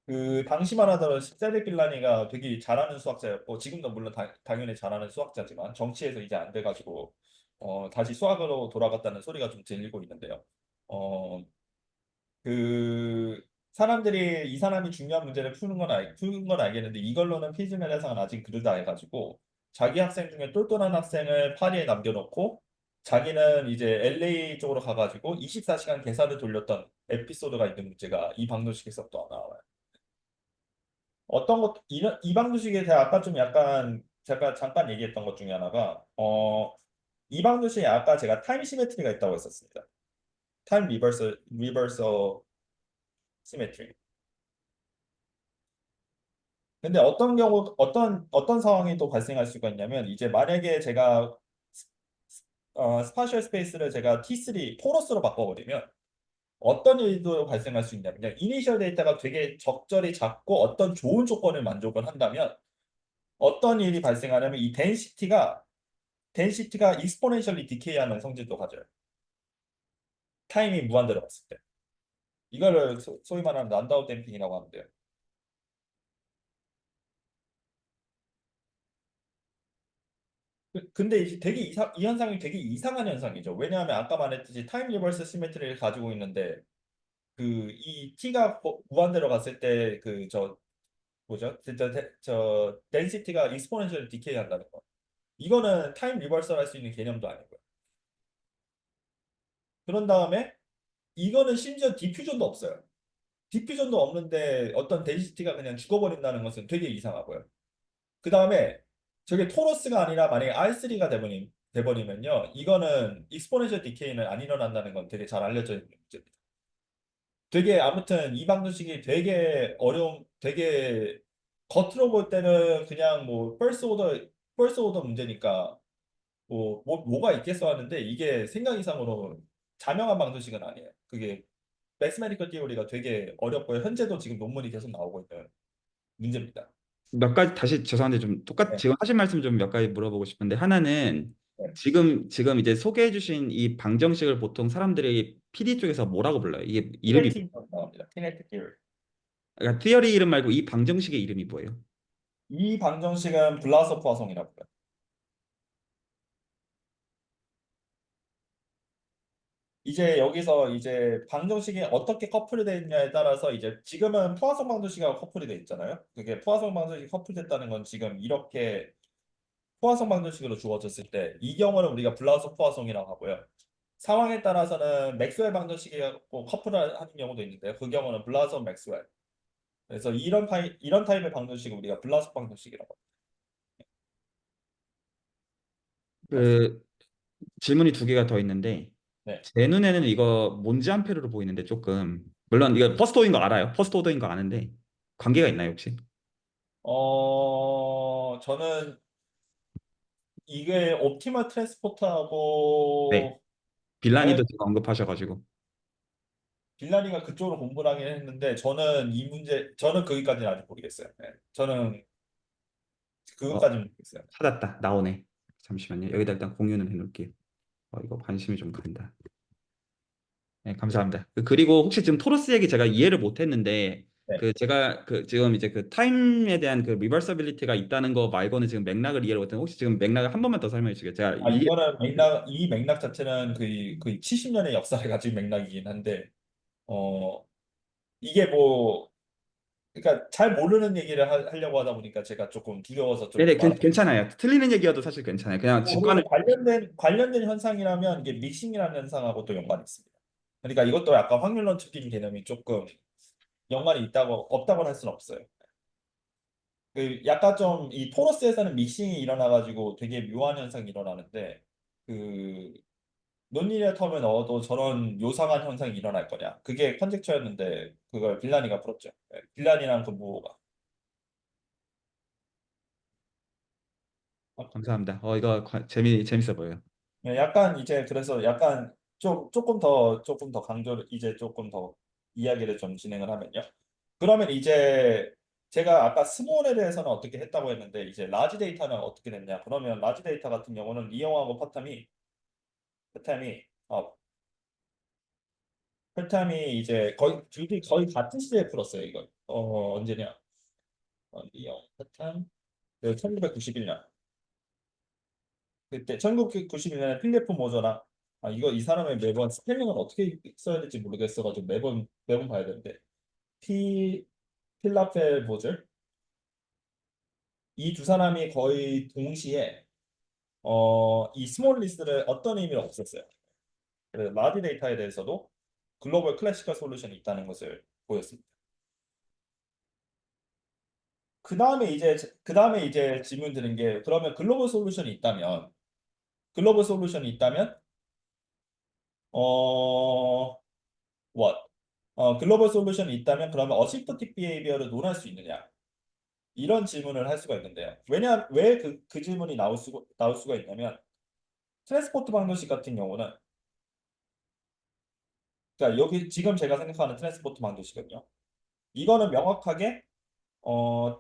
그 당시만 하더라도 세드릭 빌라니가 되게 잘하는 수학자였고 지금도 물론 당연히 잘하는 수학자지만 정치에서 이제 안 돼가지고 다시 수학으로 돌아갔다는 소리가 좀 들리고 있는데요. 어, 그 사람들이 이 사람이 중요한 문제를 푸는 건 알겠는데 이걸로는 피즈멜 해상은 아직 그르다 해가지고 자기 학생 중에 똘똘한 학생을 파리에 남겨놓고 자기는 이제 LA 쪽으로 가가지고 24시간 계산을 돌렸던 에피소드가 있는 문제가 이 방정식에서 또 나와요. 어떤 것, 이 방정식에 대해 아까 좀 약간 제가 잠깐 얘기했던 것 중에 하나가 이 방정식에 아까 제가 타임 시메트리가 있다고 했었습니다. 타임 리버서 시메트리. 근데 어떤 상황이 또 발생할 수가 있냐면 이제 만약에 제가 스파셜 스페이스를 제가 T3 토러스로 바꿔버리면 어떤 일도 발생할 수 있냐면요. 이니셜 데이터가 되게 적절히 작고 어떤 좋은 조건을 만족을 한다면 어떤 일이 발생하냐면 이 덴시티가 익스포넨셜리 디케이하는 성질도 가져요. 타임이 무한대로 갔을 때. 이거를 소위 말하는 란다우 댐핑이라고 하면 돼요. 근데 이제 이 현상이 되게 이상한 현상이죠. 왜냐하면 아까 말했듯이 타임 리버스 시메트리를 가지고 있는데 이 t가 무한대로 갔을 때 뭐죠? 저 덴시티가 익스포넨셜 디케이 한다는 거. 이거는 타임 리버설 할 수 있는 개념도 아니고요. 그런 다음에 이거는 심지어 디퓨전도 없어요. 디퓨전도 없는데 어떤 덴시티가 그냥 죽어버린다는 것은 되게 이상하고요. 그 다음에 저게 토러스가 아니라 만약에 R3가 돼버리면요. 이거는 익스포넨셜 디케이는 안 일어난다는 건 되게 잘 알려져 있는 문제입니다. 되게 아무튼 이 방정식이 되게 겉으로 볼 때는 그냥 뭐 퍼스트 오더 문제니까 뭐가 있겠어 하는데 이게 생각 이상으로 자명한 방정식은 아니에요. 그게 매스메리컬 티오리가 되게 어렵고요. 현재도 지금 논문이 계속 나오고 있는 문제입니다. 몇 가지 다시 죄송한데 좀 네, 지금 하신 말씀 좀 몇 가지 물어보고 싶은데 하나는 네. 지금 이제 소개해 주신 이 방정식을 보통 사람들이 PD 쪽에서 뭐라고 불러요? 이게 이름이 키네틱이라고 나옵니다. 키네틱 듀얼. 그러니까 티어리 이름 말고 이 방정식의 이름이 뭐예요? 이 방정식은 블라서 포화성이라고 해요. 이제 여기서 이제 방정식이 어떻게 커플이 되어 있냐에 따라서 이제 지금은 포화성 방정식하고 커플이 돼 있잖아요. 그게 포화성 방정식이 커플됐다는 건 지금 이렇게 포화성 방정식으로 주어졌을 때 이 경우는 우리가 블라우스 포화성이라고 하고요. 상황에 따라서는 맥스웰 방정식이고 커플을 하는 경우도 있는데요. 그 경우는 블라우스 맥스웰. 그래서 이런 타입의 방정식을 우리가 블라우스 방정식이라고 합니다. 그 질문이 두 개가 더 있는데 네. 제 눈에는 이거 몬지 암페르로 보이는데 조금 물론 이거 퍼스트 오더인 거 알아요. 퍼스트 오더인 거 아는데 관계가 있나요 혹시? 저는 이게 옵티멀 네. 트랜스포터하고 빌라니도 당연히 지금 언급하셔가지고 빌라니가 그쪽으로 공부를 하긴 했는데 저는 거기까지는 아직 모르겠어요. 네. 저는 어 그것까지는 모르겠어요. 찾았다 나오네. 잠시만요. 여기다 일단 공유는 해놓을게요. 이거 관심이 좀 간다. 네, 감사합니다. 그리고 혹시 지금 토로스 얘기 제가 이해를 못했는데 네. 제가 지금 이제 그 타임에 대한 그 리버서빌리티가 있다는 거 말고는 지금 맥락을 이해를 못했는데 혹시 지금 맥락을 한 번만 더 설명해 주시겠어요? 제가 이해 이거는 이 맥락 자체는 거의 70년의 역사를 가진 맥락이긴 한데, 어, 이게 뭐, 그러니까 잘 모르는 얘기를 하려고 하다 보니까 제가 조금 두려워서 좀 네네 말하고. 괜찮아요. 틀리는 얘기여도 사실 괜찮아요. 그냥 직관을 그리고 관련된 현상이라면 이게 믹싱이라는 현상하고 또 연관이 있습니다. 그러니까 이것도 약간 확률론적인 개념이 조금 연관이 없다고 할 수는 없어요. 약간 좀 이 토러스에서는 믹싱이 일어나가지고 되게 묘한 현상이 일어나는데, 그 논리를 텀에 넣어도 저런 요상한 현상이 일어날 거냐. 그게 컨젝처였는데 그걸 빌라니가 풀었죠. 네, 빌라니랑 그 무호가. 감사합니다. 이거 재밌어 보여요. 네, 약간 이제 그래서 약간 조금 더 강조를 이제 조금 더 이야기를 좀 진행을 하면요. 그러면 이제 제가 아까 스몰에 대해서는 어떻게 했다고 했는데 이제 라지 데이터는 어떻게 됐냐. 그러면 라지 데이터 같은 경우는 이용하고 퍼텀이 풀타임이 이제 거의 둘이 거의 같은 시대에 풀었어요 이걸. 언제냐? 리형 풀타임 1991년. 그때 1991년에 필리프 모저랑 이거 이 사람의 매번 스펠링을 어떻게 써야 될지 모르겠어가지고 매번 봐야 되는데 피 필라펠 모절 이 두 사람이 거의 동시에 이 스몰 리스트를 어떤 의미로 없앴어요. 그래서 라디 데이터에 대해서도 글로벌 클래시컬 솔루션이 있다는 것을 보였습니다. 그 다음에 이제 질문 드는 게 그러면 글로벌 솔루션이 있다면 어 what 글로벌 솔루션이 있다면 그러면 어시프티브 비헤이비어를 논할 수 있느냐 이런 질문을 할 수가 있는데요. 왜 그 질문이 나올 수가 있냐면 트랜스포트 방정식 같은 경우는 그러니까 여기 지금 제가 생각하는 트랜스포트 방정식은요. 이거는 명확하게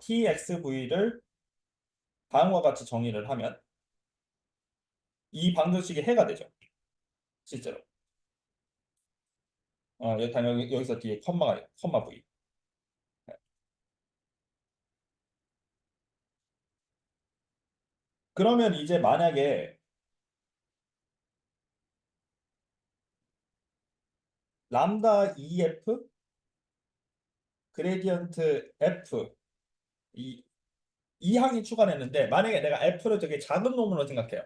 TXV를 다음과 같이 정의를 하면 이 방정식이 해가 되죠. 실제로. 당연히 여기서 뒤에 컴마 V. 그러면 이제 만약에 람다 EF 그레디언트 F 이, 이 항이 추가됐는데 만약에 내가 F를 되게 작은 놈으로 생각해요.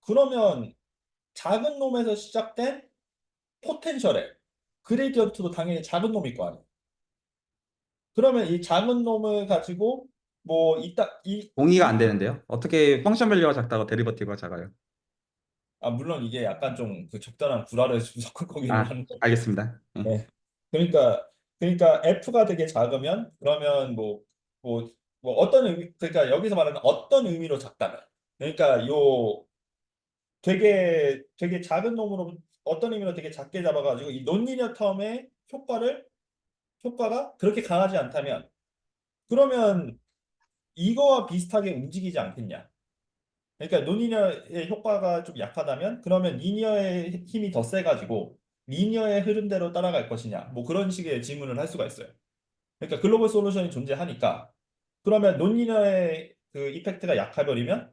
그러면 작은 놈에서 시작된 포텐셜에 그레디언트도 당연히 작은 놈일 거 아니에요. 그러면 이 작은 놈을 가지고 뭐 이따 동의가 안 되는데요. 어떻게 펑션 밸류가 작다고 데리버티브가 작아요? 물론 이게 약간 좀 그 적절한 구라를 섞어보기는 아, 하는데 알겠습니다. 네. 네. 그러니까 F가 되게 작으면 그러면 뭐, 뭐 어떤 의미 그러니까 여기서 말하는 어떤 의미로 작다면 그러니까 요 되게 작은 놈으로 어떤 의미로 되게 작게 잡아가지고 이 논리니어 텀의 효과가 그렇게 강하지 않다면 그러면 이거와 비슷하게 움직이지 않겠냐. 그러니까 논리니어의 효과가 좀 약하다면 그러면 리니어의 힘이 더 세가지고 리니어의 흐름대로 따라갈 것이냐. 뭐 그런 식의 질문을 할 수가 있어요. 그러니까 글로벌 솔루션이 존재하니까 그러면 논리니어의 그 이펙트가 약해버리면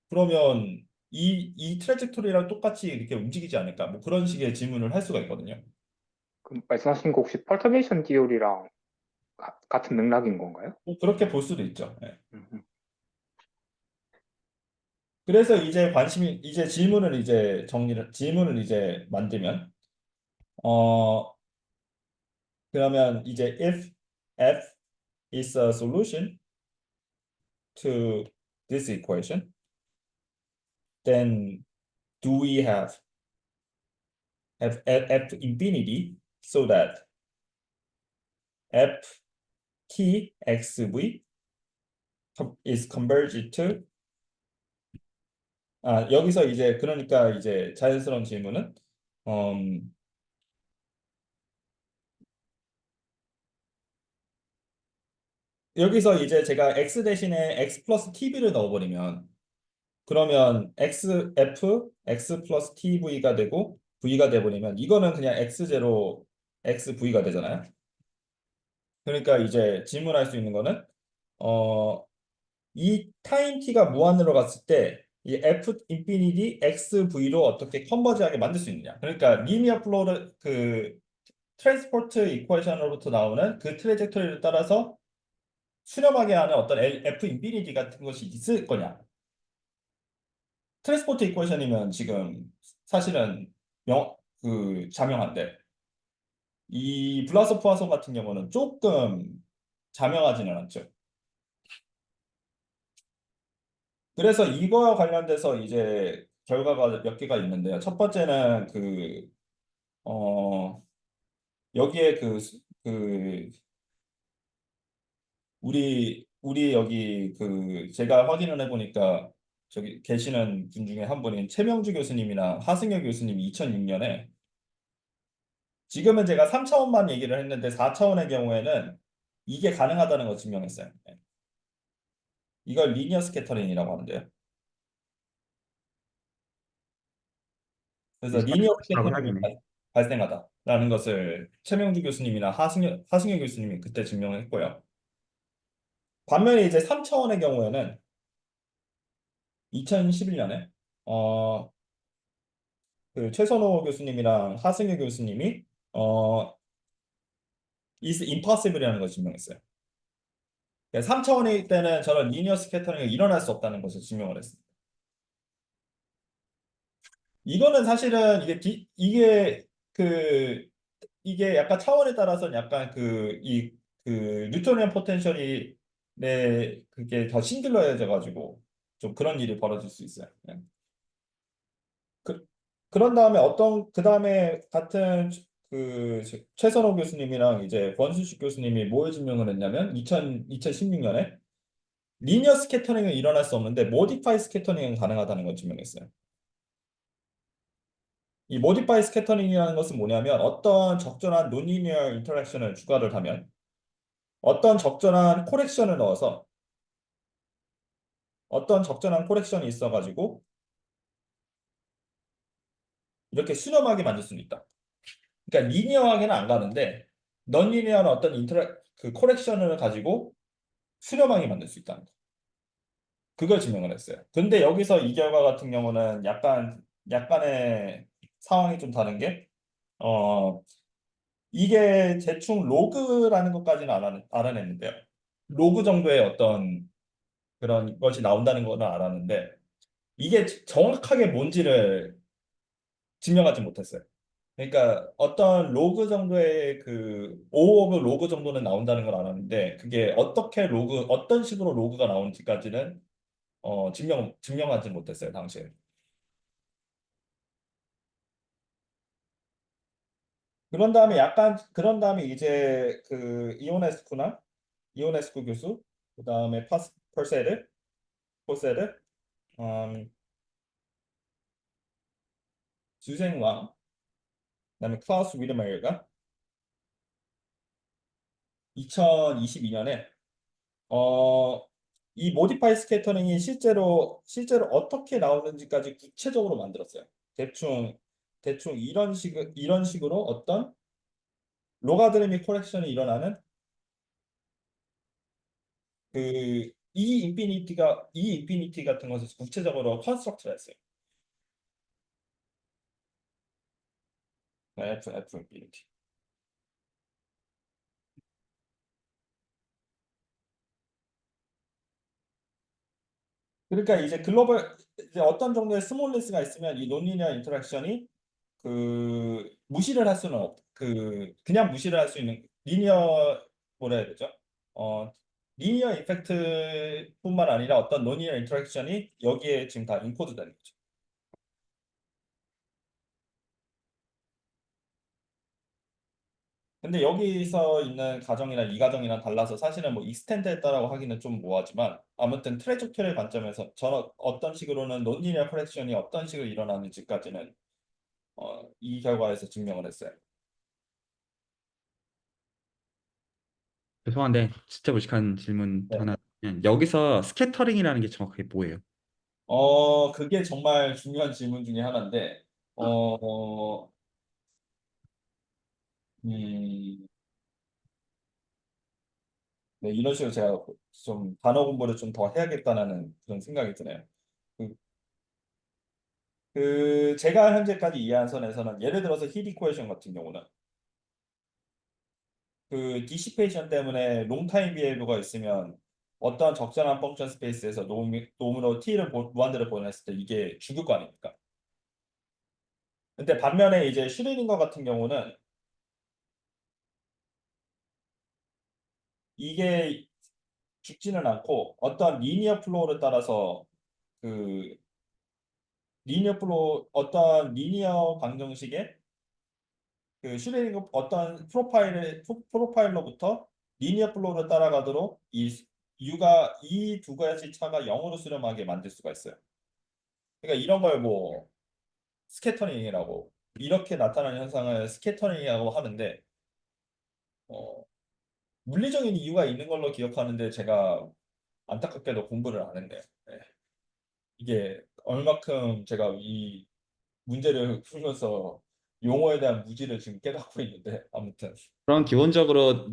그러면 이 트래젝토리랑 똑같이 이렇게 움직이지 않을까? 뭐 그런 식의 질문을 할 수가 있거든요. 그 말씀하신 거 혹시 펄터베이션 디오리랑 같은 맥락인 건가요? 뭐 그렇게 볼 수도 있죠. 예. 음. 그래서 이제 이제 질문을 이제 만들면, 어, 그러면 이제 if f is a solution to this equation, then do we have f infinity so that f t x v is converged to 여기서 이제 그러니까 이제 자연스러운 질문은 음, 여기서 이제 제가 x 대신에 x 플러스 tv를 넣어버리면 그러면 x 플러스 tv가 되고 v가 돼버리면 이거는 그냥 x0 xv가 되잖아요. 그러니까 이제 질문할 수 있는 거는 어, 이 타임 t가 무한으로 갔을 때 이 f 인피니티 xv로 어떻게 컨버지하게 만들 수 있느냐. 그러니까 리니어 플로우 그 트랜스포트 이퀘이션으로부터 나오는 그 트레젝토리를 따라서 수렴하게 하는 어떤 f 인피니티 같은 것이 있을 거냐. 트랜스포트 이퀘이션이면 지금 사실은 자명한데 이 블라서 포화성 같은 경우는 조금 자명하지는 않죠. 그래서 이거와 관련돼서 이제 결과가 몇 개가 있는데요. 첫 번째는 어, 여기에 우리 여기 제가 확인을 해보니까 저기 계시는 분 중에 한 분인 최명주 교수님이나 하승혁 교수님이 2006년에 지금은 제가 3차원만 얘기를 했는데 4차원의 경우에는 이게 가능하다는 걸 증명했어요. 네. 이걸 리니어 스캐터링이라고 하는데요. 그래서 비슷한 리니어 것이라고 스캐터링이 하겠네. 발생하다라는 것을 최명주 교수님이나 하승혁 교수님이 그때 증명을 했고요. 반면에 이제 3차원의 경우에는 2011년에 그 최선호 교수님이랑 하승혁 교수님이 어, is impossible이라는 걸 증명했어요. 3차원일 때는 저런 리니어 스캐터링이 일어날 수 없다는 것을 증명을 했습니다. 이거는 사실은 이게 약간 차원에 따라서는 약간 뉴토니안 포텐셜이 그게 더 싱글러해져 가지고 좀 그런 일이 벌어질 수 있어요. 예. 그, 그런 다음에 그 다음에 같은 최선호 교수님이랑 이제 권수식 교수님이 뭘 증명을 했냐면 2016년에 리니어 스캐터링은 일어날 수 없는데 모디파이 스캐터링은 가능하다는 걸 증명했어요. 이 모디파이 스캐터링이라는 것은 뭐냐면 어떤 적절한 논리니어 인터랙션을 추가를 하면 어떤 적절한 코렉션을 넣어서 어떤 적절한 코렉션이 있어가지고 이렇게 수렴하게 만들 수는 있다. 그러니까 리니어하게는 안 가는데 넌리니어한 어떤 코렉션을 가지고 수렴하게 만들 수 있다는 거. 그걸 증명을 했어요. 근데 여기서 이 결과 같은 경우는 약간의 상황이 좀 다른 게 어, 이게 대충 로그라는 것까지는 알아냈는데요. 로그 정도의 어떤 그런 것이 나온다는 거는 알았는데 이게 정확하게 뭔지를 증명하지 못했어요. 그러니까 어떤 로그 정도의 O 오브 로그 정도는 나온다는 걸 알았는데 그게 어떤 식으로 로그가 나오는지까지는 증명하지 못했어요, 당시에. 그런 다음에 이제 이오네스쿠 교수, 그다음에 포세르, 음, 주생왕, 그다음에 클라우스 위르메이어가 2022년에 이 모디파이 스캐터링이 실제로 어떻게 나오는지까지 구체적으로 만들었어요. 대충 이런 식으로 어떤 로가드미믹 코렉션이 일어나는 그 이 인피니티 같은 것을 구체적으로 컨스트럭트를 했어요. F 인피니티. 그러니까 이제 어떤 정도의 스몰리스가 있으면 이 논리니어 인터랙션이 무시를 할 수는 그냥 무시를 할 수 있는 뭐라 해야 되죠? 어 리니어 이펙트뿐만 아니라 어떤 논리니어 인터랙션이 여기에 지금 다 인코드 되는 거죠. 근데 여기서 있는 가정이나 이 가정이랑 달라서 사실은 뭐 익스텐드했다라고 하기는 좀 뭐하지만 아무튼 트레저토리의 관점에서 저는 어떤 식으로는 논리니어 커렉션이 어떤 식으로 일어나는지까지는 이 결과에서 증명을 했어요. 죄송한데 진짜 무식한 질문 네. 하나. 여기서 스캐터링이라는 게 정확하게 뭐예요? 그게 정말 중요한 질문 중에 하나인데, 어, 음, 네, 이런 식으로 제가 좀 단어 공부를 좀 더 해야겠다는 그런 생각이 드네요. 그, 제가 현재까지 이해한 선에서는 예를 들어서 힐 이퀘이션 같은 경우는 디시페이션 때문에 롱타임 비헤이브가 있으면 어떤 적절한 펑션 스페이스에서 놈으로 t를 무한대로 보냈을 때 이게 죽을 거 아닙니까? 근데 반면에 이제 슈레딩거 같은 경우는 이게 죽지는 않고 어떤 리니어 플로우를 따라서 그 어떤 리니어 방정식의 슈레딩거 어떤 프로파일로부터 리니어 플로우를 따라가도록 이 두 가지 차가 0으로 수렴하게 만들 수가 있어요. 그러니까 이런 걸 뭐 스캐터링이라고 이렇게 나타나는 현상을 스캐터링이라고 하는데 어, 물리적인 이유가 있는 걸로 기억하는데 제가 안타깝게도 공부를 안 했네요. 네. 이게 얼마큼 제가 이 문제를 풀면서 용어에 대한 무지를 지금 깨닫고 있는데 아무튼 그럼 기본적으로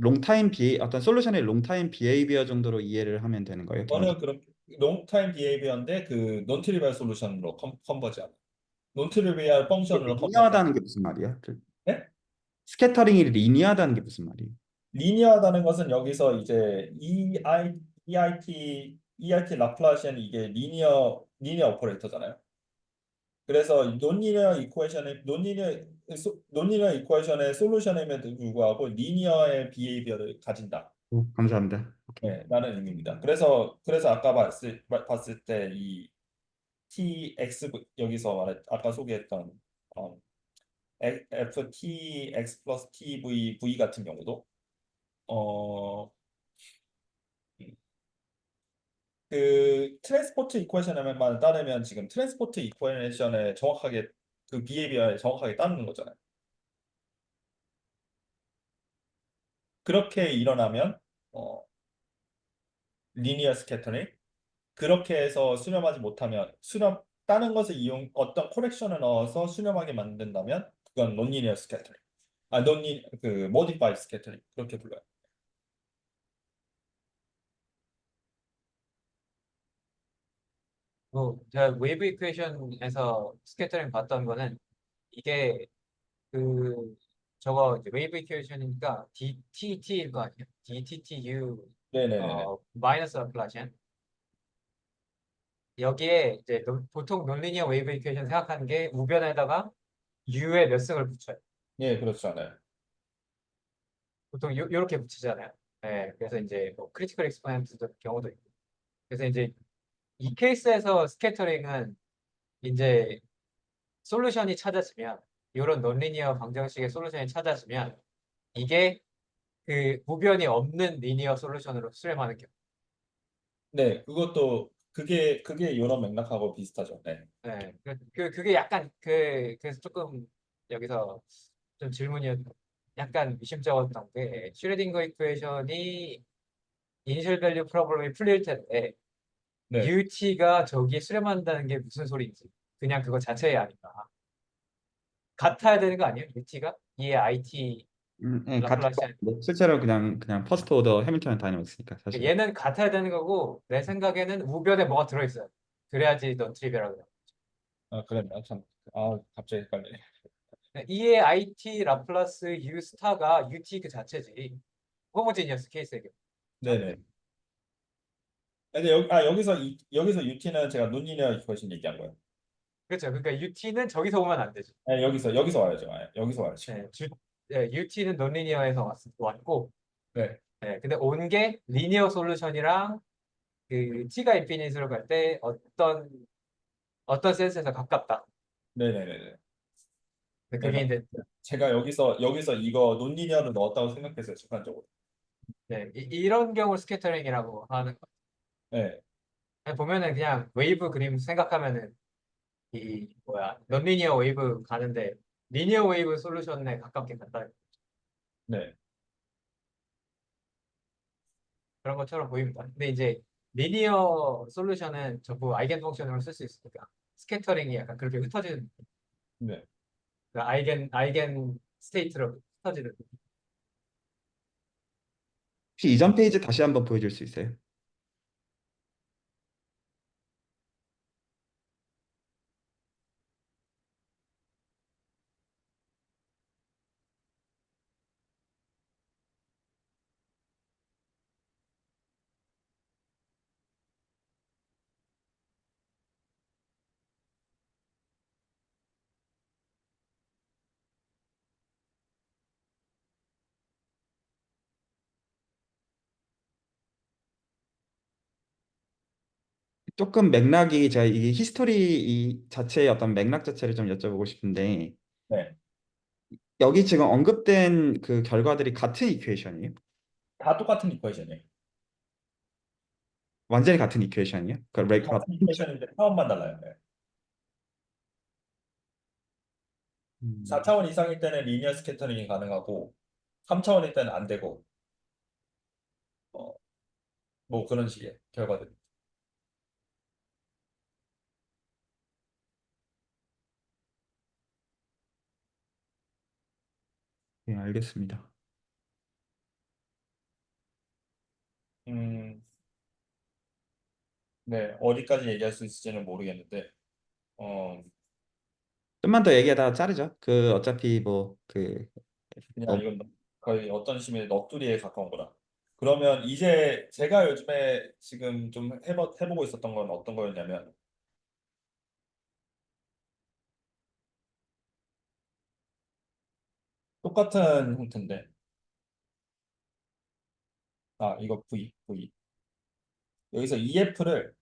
어떤 솔루션의 롱타임 비헤이비어 정도로 이해를 하면 되는 거예요, 저는 기본적으로. 그런 롱타임 비헤이비어인데 논트리비얼 솔루션으로 컨버지하는 논트리비얼 펑션으로 컨버지하는 리니어하다는 게 무슨 말이야? 네? 스캐터링이 리니어하다는 게 무슨 말이에요? 리니어하다는 것은 여기서 이제 EIT 라플라시안 이게 리니어 오퍼레이터잖아요. 그래서 논리니어 이퀘이션의 솔루션임에도 불구하고 리니어의 비헤이비어를 가진다. 감사합니다. 오케이. 네, 라는 의미입니다. 그래서 아까 봤을 때 이 여기서 아까 소개했던 어, FTX 플러스 V 같은 경우도 어, 트랜스포트 이퀘이션에만 따르면 지금 트랜스포트 이퀘이션에 정확하게 비헤이비어에 정확하게 따르는 거잖아요. 그렇게 일어나면 어, 리니어 스캐터링 그렇게 해서 수렴하지 못하면 다른 것을 어떤 코렉션을 넣어서 수렴하게 만든다면 그건 논리니어 스캐터링 모디파이 스캐터링 그렇게 불러요. 제가 웨이브 이퀘이션에서 스캐터링 봤던 거는 이게 그 저거 이제 웨이브 이퀘이션이니까 DTT일 거 아니에요? DTTU 네네네네. 마이너스 라플라시안 여기에 이제 보통 논리니어 웨이브 이퀘이션 생각하는 게 우변에다가 U의 몇 승을 붙여요. 예, 그렇잖아요. 보통 요렇게 붙이잖아요. 네, 그래서 이제 뭐 크리티컬 익스포넨트 경우도 있고. 그래서 이제 이 케이스에서 스캐터링은 이제 솔루션이 찾아지면 이런 논리니어 방정식의 솔루션이 찾아지면 이게 그 우변이 없는 리니어 솔루션으로 수렴하는 경우. 네, 그게 이런 맥락하고 비슷하죠. 네. 네, 그게 약간 그래서 조금 여기서 좀 질문이 약간 미심쩍었던 게 슈레딩거 이퀘이션이 이니셜 밸류 프로블럼이 풀릴 텐데 네. UT가 저기에 수렴한다는 게 무슨 소리인지 그냥 그거 자체에 아닌가. 같아야 되는 거 아니에요? UT가? 이에 IT 예, 같은 거 라플라시안. 같은데 실제로 그냥 퍼스트 오더 해밀턴을 다니고 있으니까 사실. 얘는 같아야 되는 거고 내 생각에는 우변에 뭐가 들어있어요. 그래야지 넌 트리비얼하고. 아, 그랬나? 참. 아, 갑자기 헷갈리네. E의 IT 라플라스 U 스타가 UT 그 자체지. 호모지니어스 케이스의 경우. 네네. 근데 여기서 UT는 제가 논리니어 이퀄레이션 얘기한 거예요. 그렇죠. 그러니까 UT는 저기서 오면 안 되지. 네, 여기서 와야죠. 여기서 와야죠. UT는 논리니어에서 왔고, 네. 근데 온 게 리니어 솔루션이랑 그 T가 인피니트로 갈 때 어떤 센스에서 가깝다. 네네네네. 근데 그게 이제 제가 여기서 이거 논리니어를 넣었다고 생각했어요, 순간적으로. 이런 경우 스캐터링이라고 하는 거. 네. 보면은 그냥 웨이브 그림 생각하면은 논리니어 웨이브 가는데 리니어 웨이브 솔루션에 가깝게 간다. 네. 그런 것처럼 보입니다. 근데 이제 리니어 솔루션은 전부 아이겐 펑션으로 쓸 수 있으니까 스캐터링이 약간 그렇게 흩어지는 네. 그러니까 아이겐 스테이트로 흩어지는. 혹시 이전 페이지 다시 한번 보여줄 수 있어요? 조금 맥락이 제가 이 히스토리 이 자체의 어떤 맥락 자체를 좀 여쭤보고 싶은데 네. 여기 지금 언급된 그 결과들이 같은 이퀘이션이에요? 다 똑같은 이퀄레이션이에요. 완전히 같은 이퀘이션이에요? 그 레이크가 같은 이퀄레이션인데 차원만 달라요. 네. 음, 4차원 이상일 때는 리니어 스캐터링이 가능하고 3차원일 때는 안 되고 어, 뭐 그런 식의 결과들. 네, 알겠습니다. 음, 네. 어디까지 얘기할 수 있을지는 모르겠는데 어, 좀만 더 얘기하다가 자르죠. 그 어차피 뭐그 그냥 이건 거의 어떤 식의 넋두리에 가까운 거라. 그러면 이제 제가 요즘에 지금 좀 해보고 있었던 건 어떤 거였냐면 똑같은 형태인데 이거 V 여기서 EF를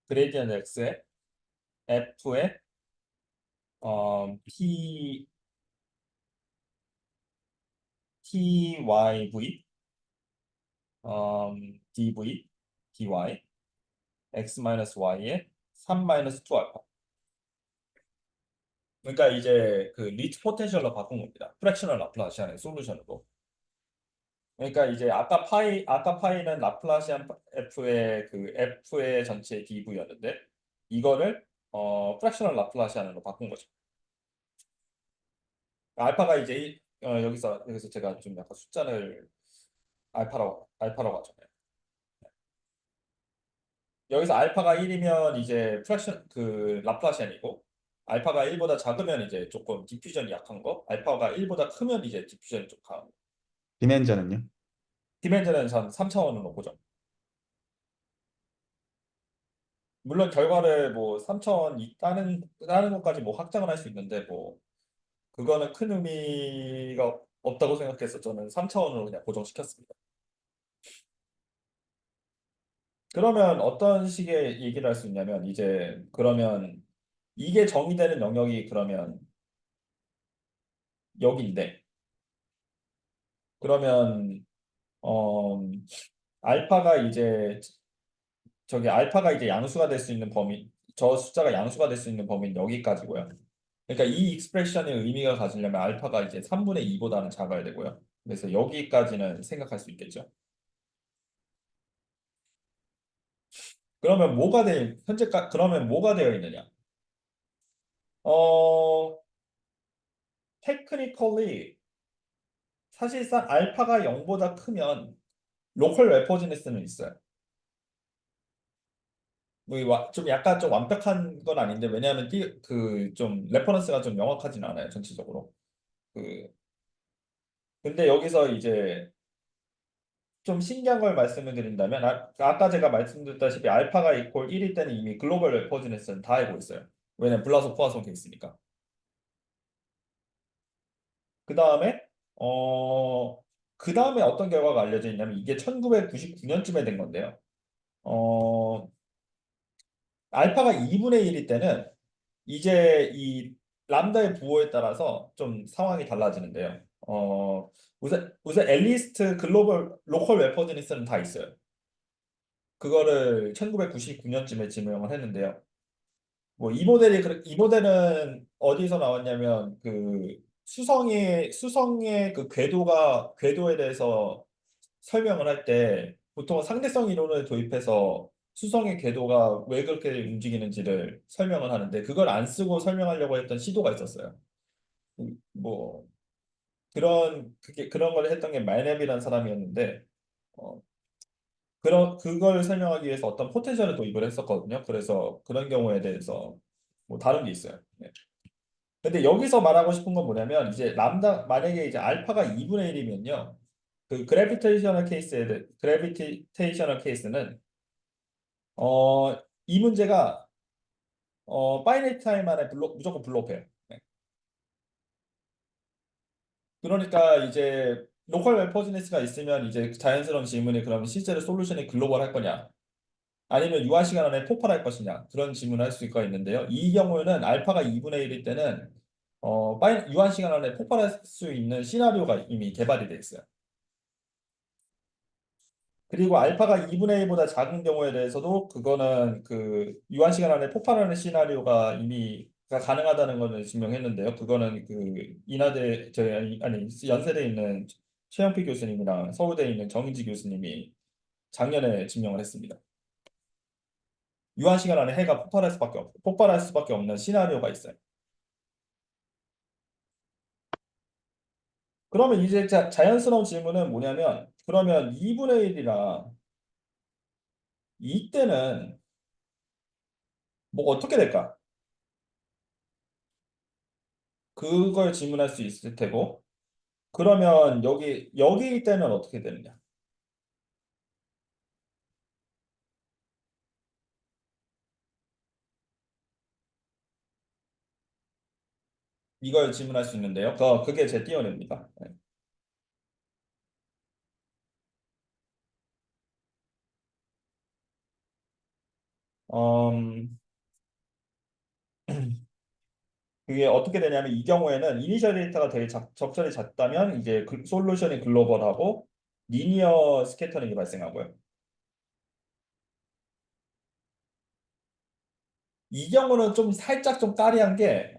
그레디언트 X에 F에 TYV DV DY X-Y에 3-2 알파. 그러니까 이제 그 리트 포텐셜로 바꾼 겁니다. 프랙셔널 라플라시안의 솔루션으로. 그러니까 이제 아까 파이는 라플라시안 F의 전체 DV였는데 이거를 프랙셔널 라플라시안으로 바꾼 거죠. 알파가 이제 여기서 제가 좀 약간 숫자를 알파라고 하잖아요. 여기서 알파가 1이면 이제 프랙션 그 라플라시안이고 알파가 1보다 작으면 이제 조금 디퓨전이 약한 거, 알파가 1보다 크면 이제 디퓨전이 좀 강한 거. 디멘전은요? 디멘전은 전 3차원으로 보죠. 물론 결과를 뭐 3차원 다른 것까지 뭐 확장을 할 수 있는데 뭐 그거는 큰 의미가 없다고 생각해서 저는 3차원으로 그냥 고정시켰습니다. 그러면 어떤 식의 얘기를 할 수 있냐면 이제 그러면 이게 정의되는 영역이 그러면 여기인데 그러면 어 알파가 이제 알파가 이제 양수가 될 수 있는 범위 저 숫자가 양수가 될 수 있는 범위는 여기까지고요. 그러니까 이 익스프레션의 의미가 가지려면 알파가 이제 3분의 2보다는 작아야 되고요. 그래서 여기까지는 생각할 수 있겠죠. 그러면 그러면 뭐가 되어 있느냐? 어, 테크니컬리 사실상 알파가 0보다 크면 로컬 레퍼지니스는 있어요. 좀 약간 좀 완벽한 건 아닌데 왜냐하면 좀 레퍼런스가 좀 명확하진 않아요 전체적으로. 그 근데 여기서 이제 좀 신기한 걸 말씀을 드린다면 아까 제가 말씀드렸다시피 알파가 이퀄 1일 때는 이미 글로벌 레퍼지니스는 다 알고 있어요. 왜냐면 블라소 포화송 케이스니까. 그 다음에 어 그 다음에 어떤 결과가 알려져 있냐면 이게 1999년쯤에 된 건데요. 어 알파가 2분의 1일 때는 이제 이 람다의 부호에 따라서 좀 상황이 달라지는데요. 우선 앨리스트 글로벌 로컬 웨퍼드니스는 다 있어요. 그거를 1999년쯤에 지명을 했는데요. 뭐 이 모델은 어디서 나왔냐면 그 수성의 그 궤도에 대해서 설명을 할 때 보통 상대성 이론을 도입해서 수성의 궤도가 왜 그렇게 움직이는지를 설명을 하는데 그걸 안 쓰고 설명하려고 했던 시도가 있었어요. 뭐 그런 걸 했던 게 말넵이라는 사람이었는데 어, 그걸 설명하기 위해서 어떤 포텐셜을 도입을 했었거든요. 그래서 그런 경우에 대해서 뭐 다른 게 있어요. 네. 근데 여기서 말하고 싶은 건 뭐냐면 이제 만약에 이제 알파가 2분의 1이면요. 그 그래비테이셔널 케이스는 이 문제가 파이나이트 타임 안에 무조건 블록해요. 네. 그러니까 이제 로컬 웨퍼지니스가 있으면 이제 자연스러운 질문이 그러면 실제로 솔루션이 글로벌할 거냐? 아니면 유한 시간 안에 폭발할 것이냐? 그런 질문을 할 수가 있는데요. 이 경우에는 알파가 2분의 1일 때는 유한 시간 안에 폭발할 수 있는 시나리오가 이미 개발이 돼 있어요. 그리고 알파가 2분의 1보다 작은 경우에 대해서도 그거는 그 유한 시간 안에 폭발하는 시나리오가 이미 가능하다는 것을 증명했는데요. 그거는 그 아니 연세대에 있는 최영필 교수님이랑 서울대에 있는 정인지 교수님이 작년에 증명을 했습니다. 유한 시간 안에 해가 폭발할 수밖에 없는 시나리오가 있어요. 그러면 이제 자연스러운 질문은 뭐냐면 그러면 2분의 1이라 이때는 뭐 어떻게 될까? 그걸 질문할 수 있을 테고 그러면 여기 때는 어떻게 되느냐? 이걸 질문할 수 있는데요. 그게 제 띄어냅니다. 네. 음, 그게 어떻게 되냐면 이 경우에는 이니셜 데이터가 되게 적절히 작다면 이제 솔루션이 글로벌하고 리니어 스캐터링이 발생하고요. 이 경우는 좀 살짝 좀 까리한 게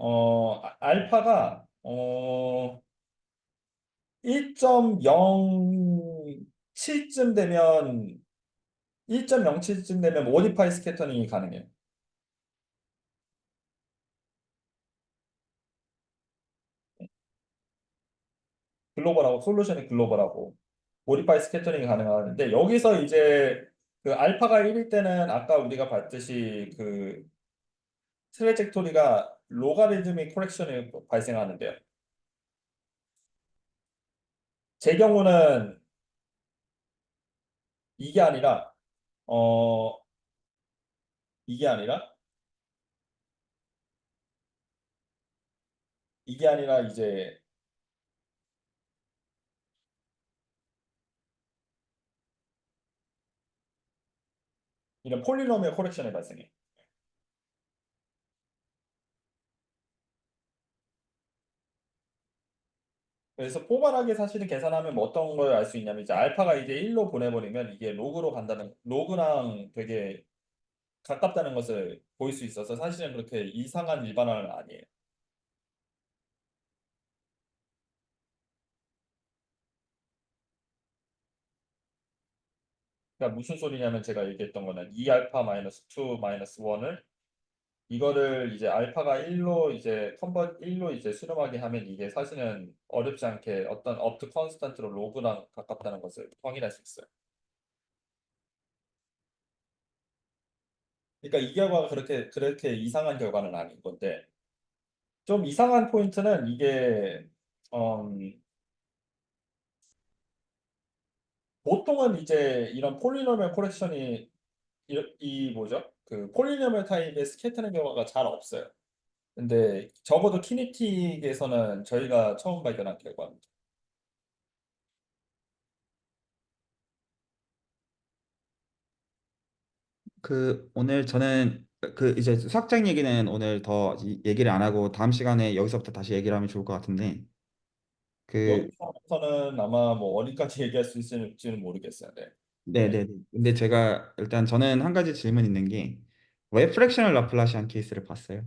알파가 1.07쯤 되면 1.07쯤 되면 모디파이 스캐터링이 가능해요. 솔루션이 글로벌하고 모디파이 스캐터링이 가능한데 여기서 이제 그 알파가 1일 때는 아까 우리가 봤듯이 그 트레젝토리가 로가리즘믹 코렉션이 발생하는데요. 제 경우는 이게 아니라 어 이게 아니라 이게 아니라 이제 이런 폴리노미얼 코렉션이 발생해. 그래서 포괄하게 사실은 계산하면 뭐 어떤 걸 알 수 있냐면 이제 알파가 이제 1로 보내버리면 이게 로그랑 되게 가깝다는 것을 보일 수 있어서 사실은 그렇게 이상한 일반화는 아니에요. 그러니까 무슨 소리냐면 제가 얘기했던 거는 2알파 마이너스 2 마이너스 1을 이거를 이제 알파가 1로 이제 컨버 1로 이제 수렴하게 하면 이게 사실은 어렵지 않게 어떤 업트 컨스턴트로 로그랑 가깝다는 것을 확인할 수 있어요. 그러니까 이 결과가 그렇게 이상한 결과는 아닌 건데 좀 이상한 포인트는 이게 보통은 이제 이런 폴리노미얼 코렉션이 이 뭐죠? 그 폴리노미얼 타입의 스케이트하는 경우가 잘 없어요. 근데 적어도 키네틱에서는 저희가 처음 발견한 결과입니다. 그 오늘 저는 그 이제 수학적 얘기는 오늘 더 얘기를 안 하고 다음 시간에 여기서부터 다시 얘기를 하면 좋을 것 같은데 그 여기서는 아마 뭐 어디까지 얘기할 수 있을지는 모르겠어요. 네. 네. 네네. 근데 제가 일단 저는 한 가지 질문 있는 게 왜 프랙셔널 라플라시안 케이스를 봤어요?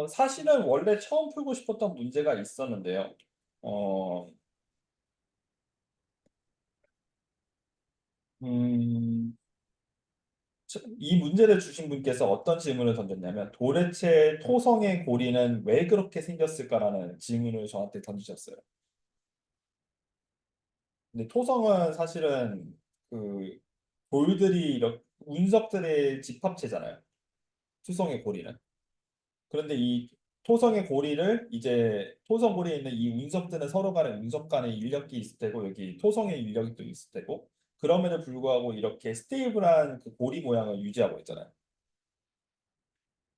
사실은 원래 처음 풀고 싶었던 문제가 있었는데요. 어, 음, 이 문제를 주신 분께서 어떤 질문을 던졌냐면 도대체 토성의 고리는 왜 그렇게 생겼을까라는 질문을 저한테 던지셨어요. 근데 토성은 사실은 그 돌들이 이렇게 운석들의 집합체잖아요. 수성의 고리는. 그런데 이 토성의 고리를 이제 토성 고리에 있는 이 운석들은 서로 간에 운석 간에 인력이 있을 테고 여기 토성의 인력이 또 있을 테고 그럼에도 불구하고 이렇게 스테이블한 그 고리 모양을 유지하고 있잖아요.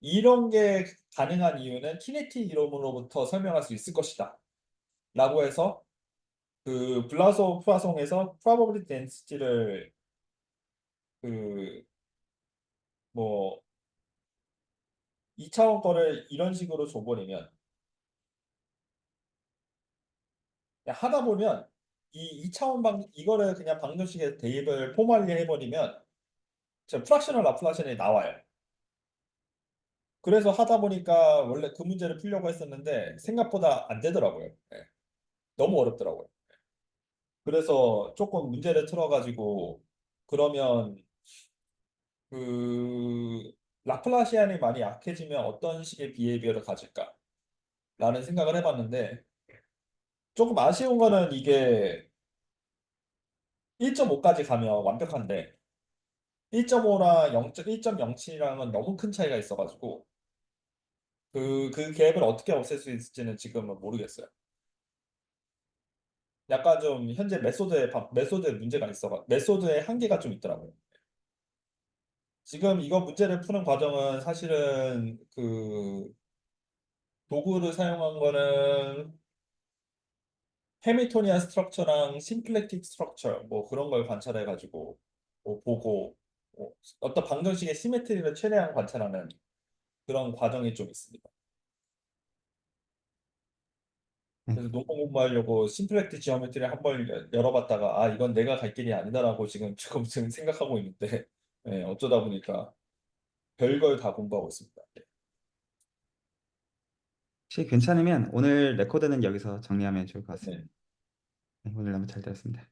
이런 게 가능한 이유는 키네틱 이론으로부터 설명할 수 있을 것이다. 라고 해서 그 블라소우 포화송에서 probability density를 그 뭐 2차원 거를 이런 식으로 줘버리면 그냥 하다 보면 이 2차원 이거를 그냥 방정식에 대입을 포멀리 해버리면 저 프락셔널 라플라시안이 나와요. 그래서 하다 보니까 원래 그 문제를 풀려고 했었는데 생각보다 안 되더라고요. 네. 너무 어렵더라고요. 그래서 조금 문제를 틀어가지고 그러면 그 라플라시안이 많이 약해지면 어떤 식의 비헤이비어를 가질까라는 생각을 해봤는데 조금 아쉬운 거는 이게 1.5까지 가면 완벽한데 1.5랑 1.07이랑은 너무 큰 차이가 있어가지고 그 갭을 어떻게 없앨 수 있을지는 지금은 모르겠어요. 약간 좀 현재 메소드에 문제가 메소드에 한계가 좀 있더라고요. 지금 이거 문제를 푸는 과정은 사실은 그 도구를 사용한 거는 해밀토니안 스트럭처랑 심플렉틱 스트럭처 뭐 그런 걸 관찰해 가지고 뭐 보고 뭐 어떤 방정식의 시메트리를 최대한 관찰하는 그런 과정이 좀 있습니다. 네. 그래서 논문 공부하려고 심플렉틱 지오메트리 한번 열어봤다가 아 이건 내가 갈 길이 아니다라고 지금 생각하고 있는데 네, 어쩌다 보니까 별걸 다 공부하고 있습니다. 혹시 괜찮으면 오늘 레코드는 여기서 정리하면 좋을 것 같습니다. 네. 네, 오늘 너무 잘 들었습니다.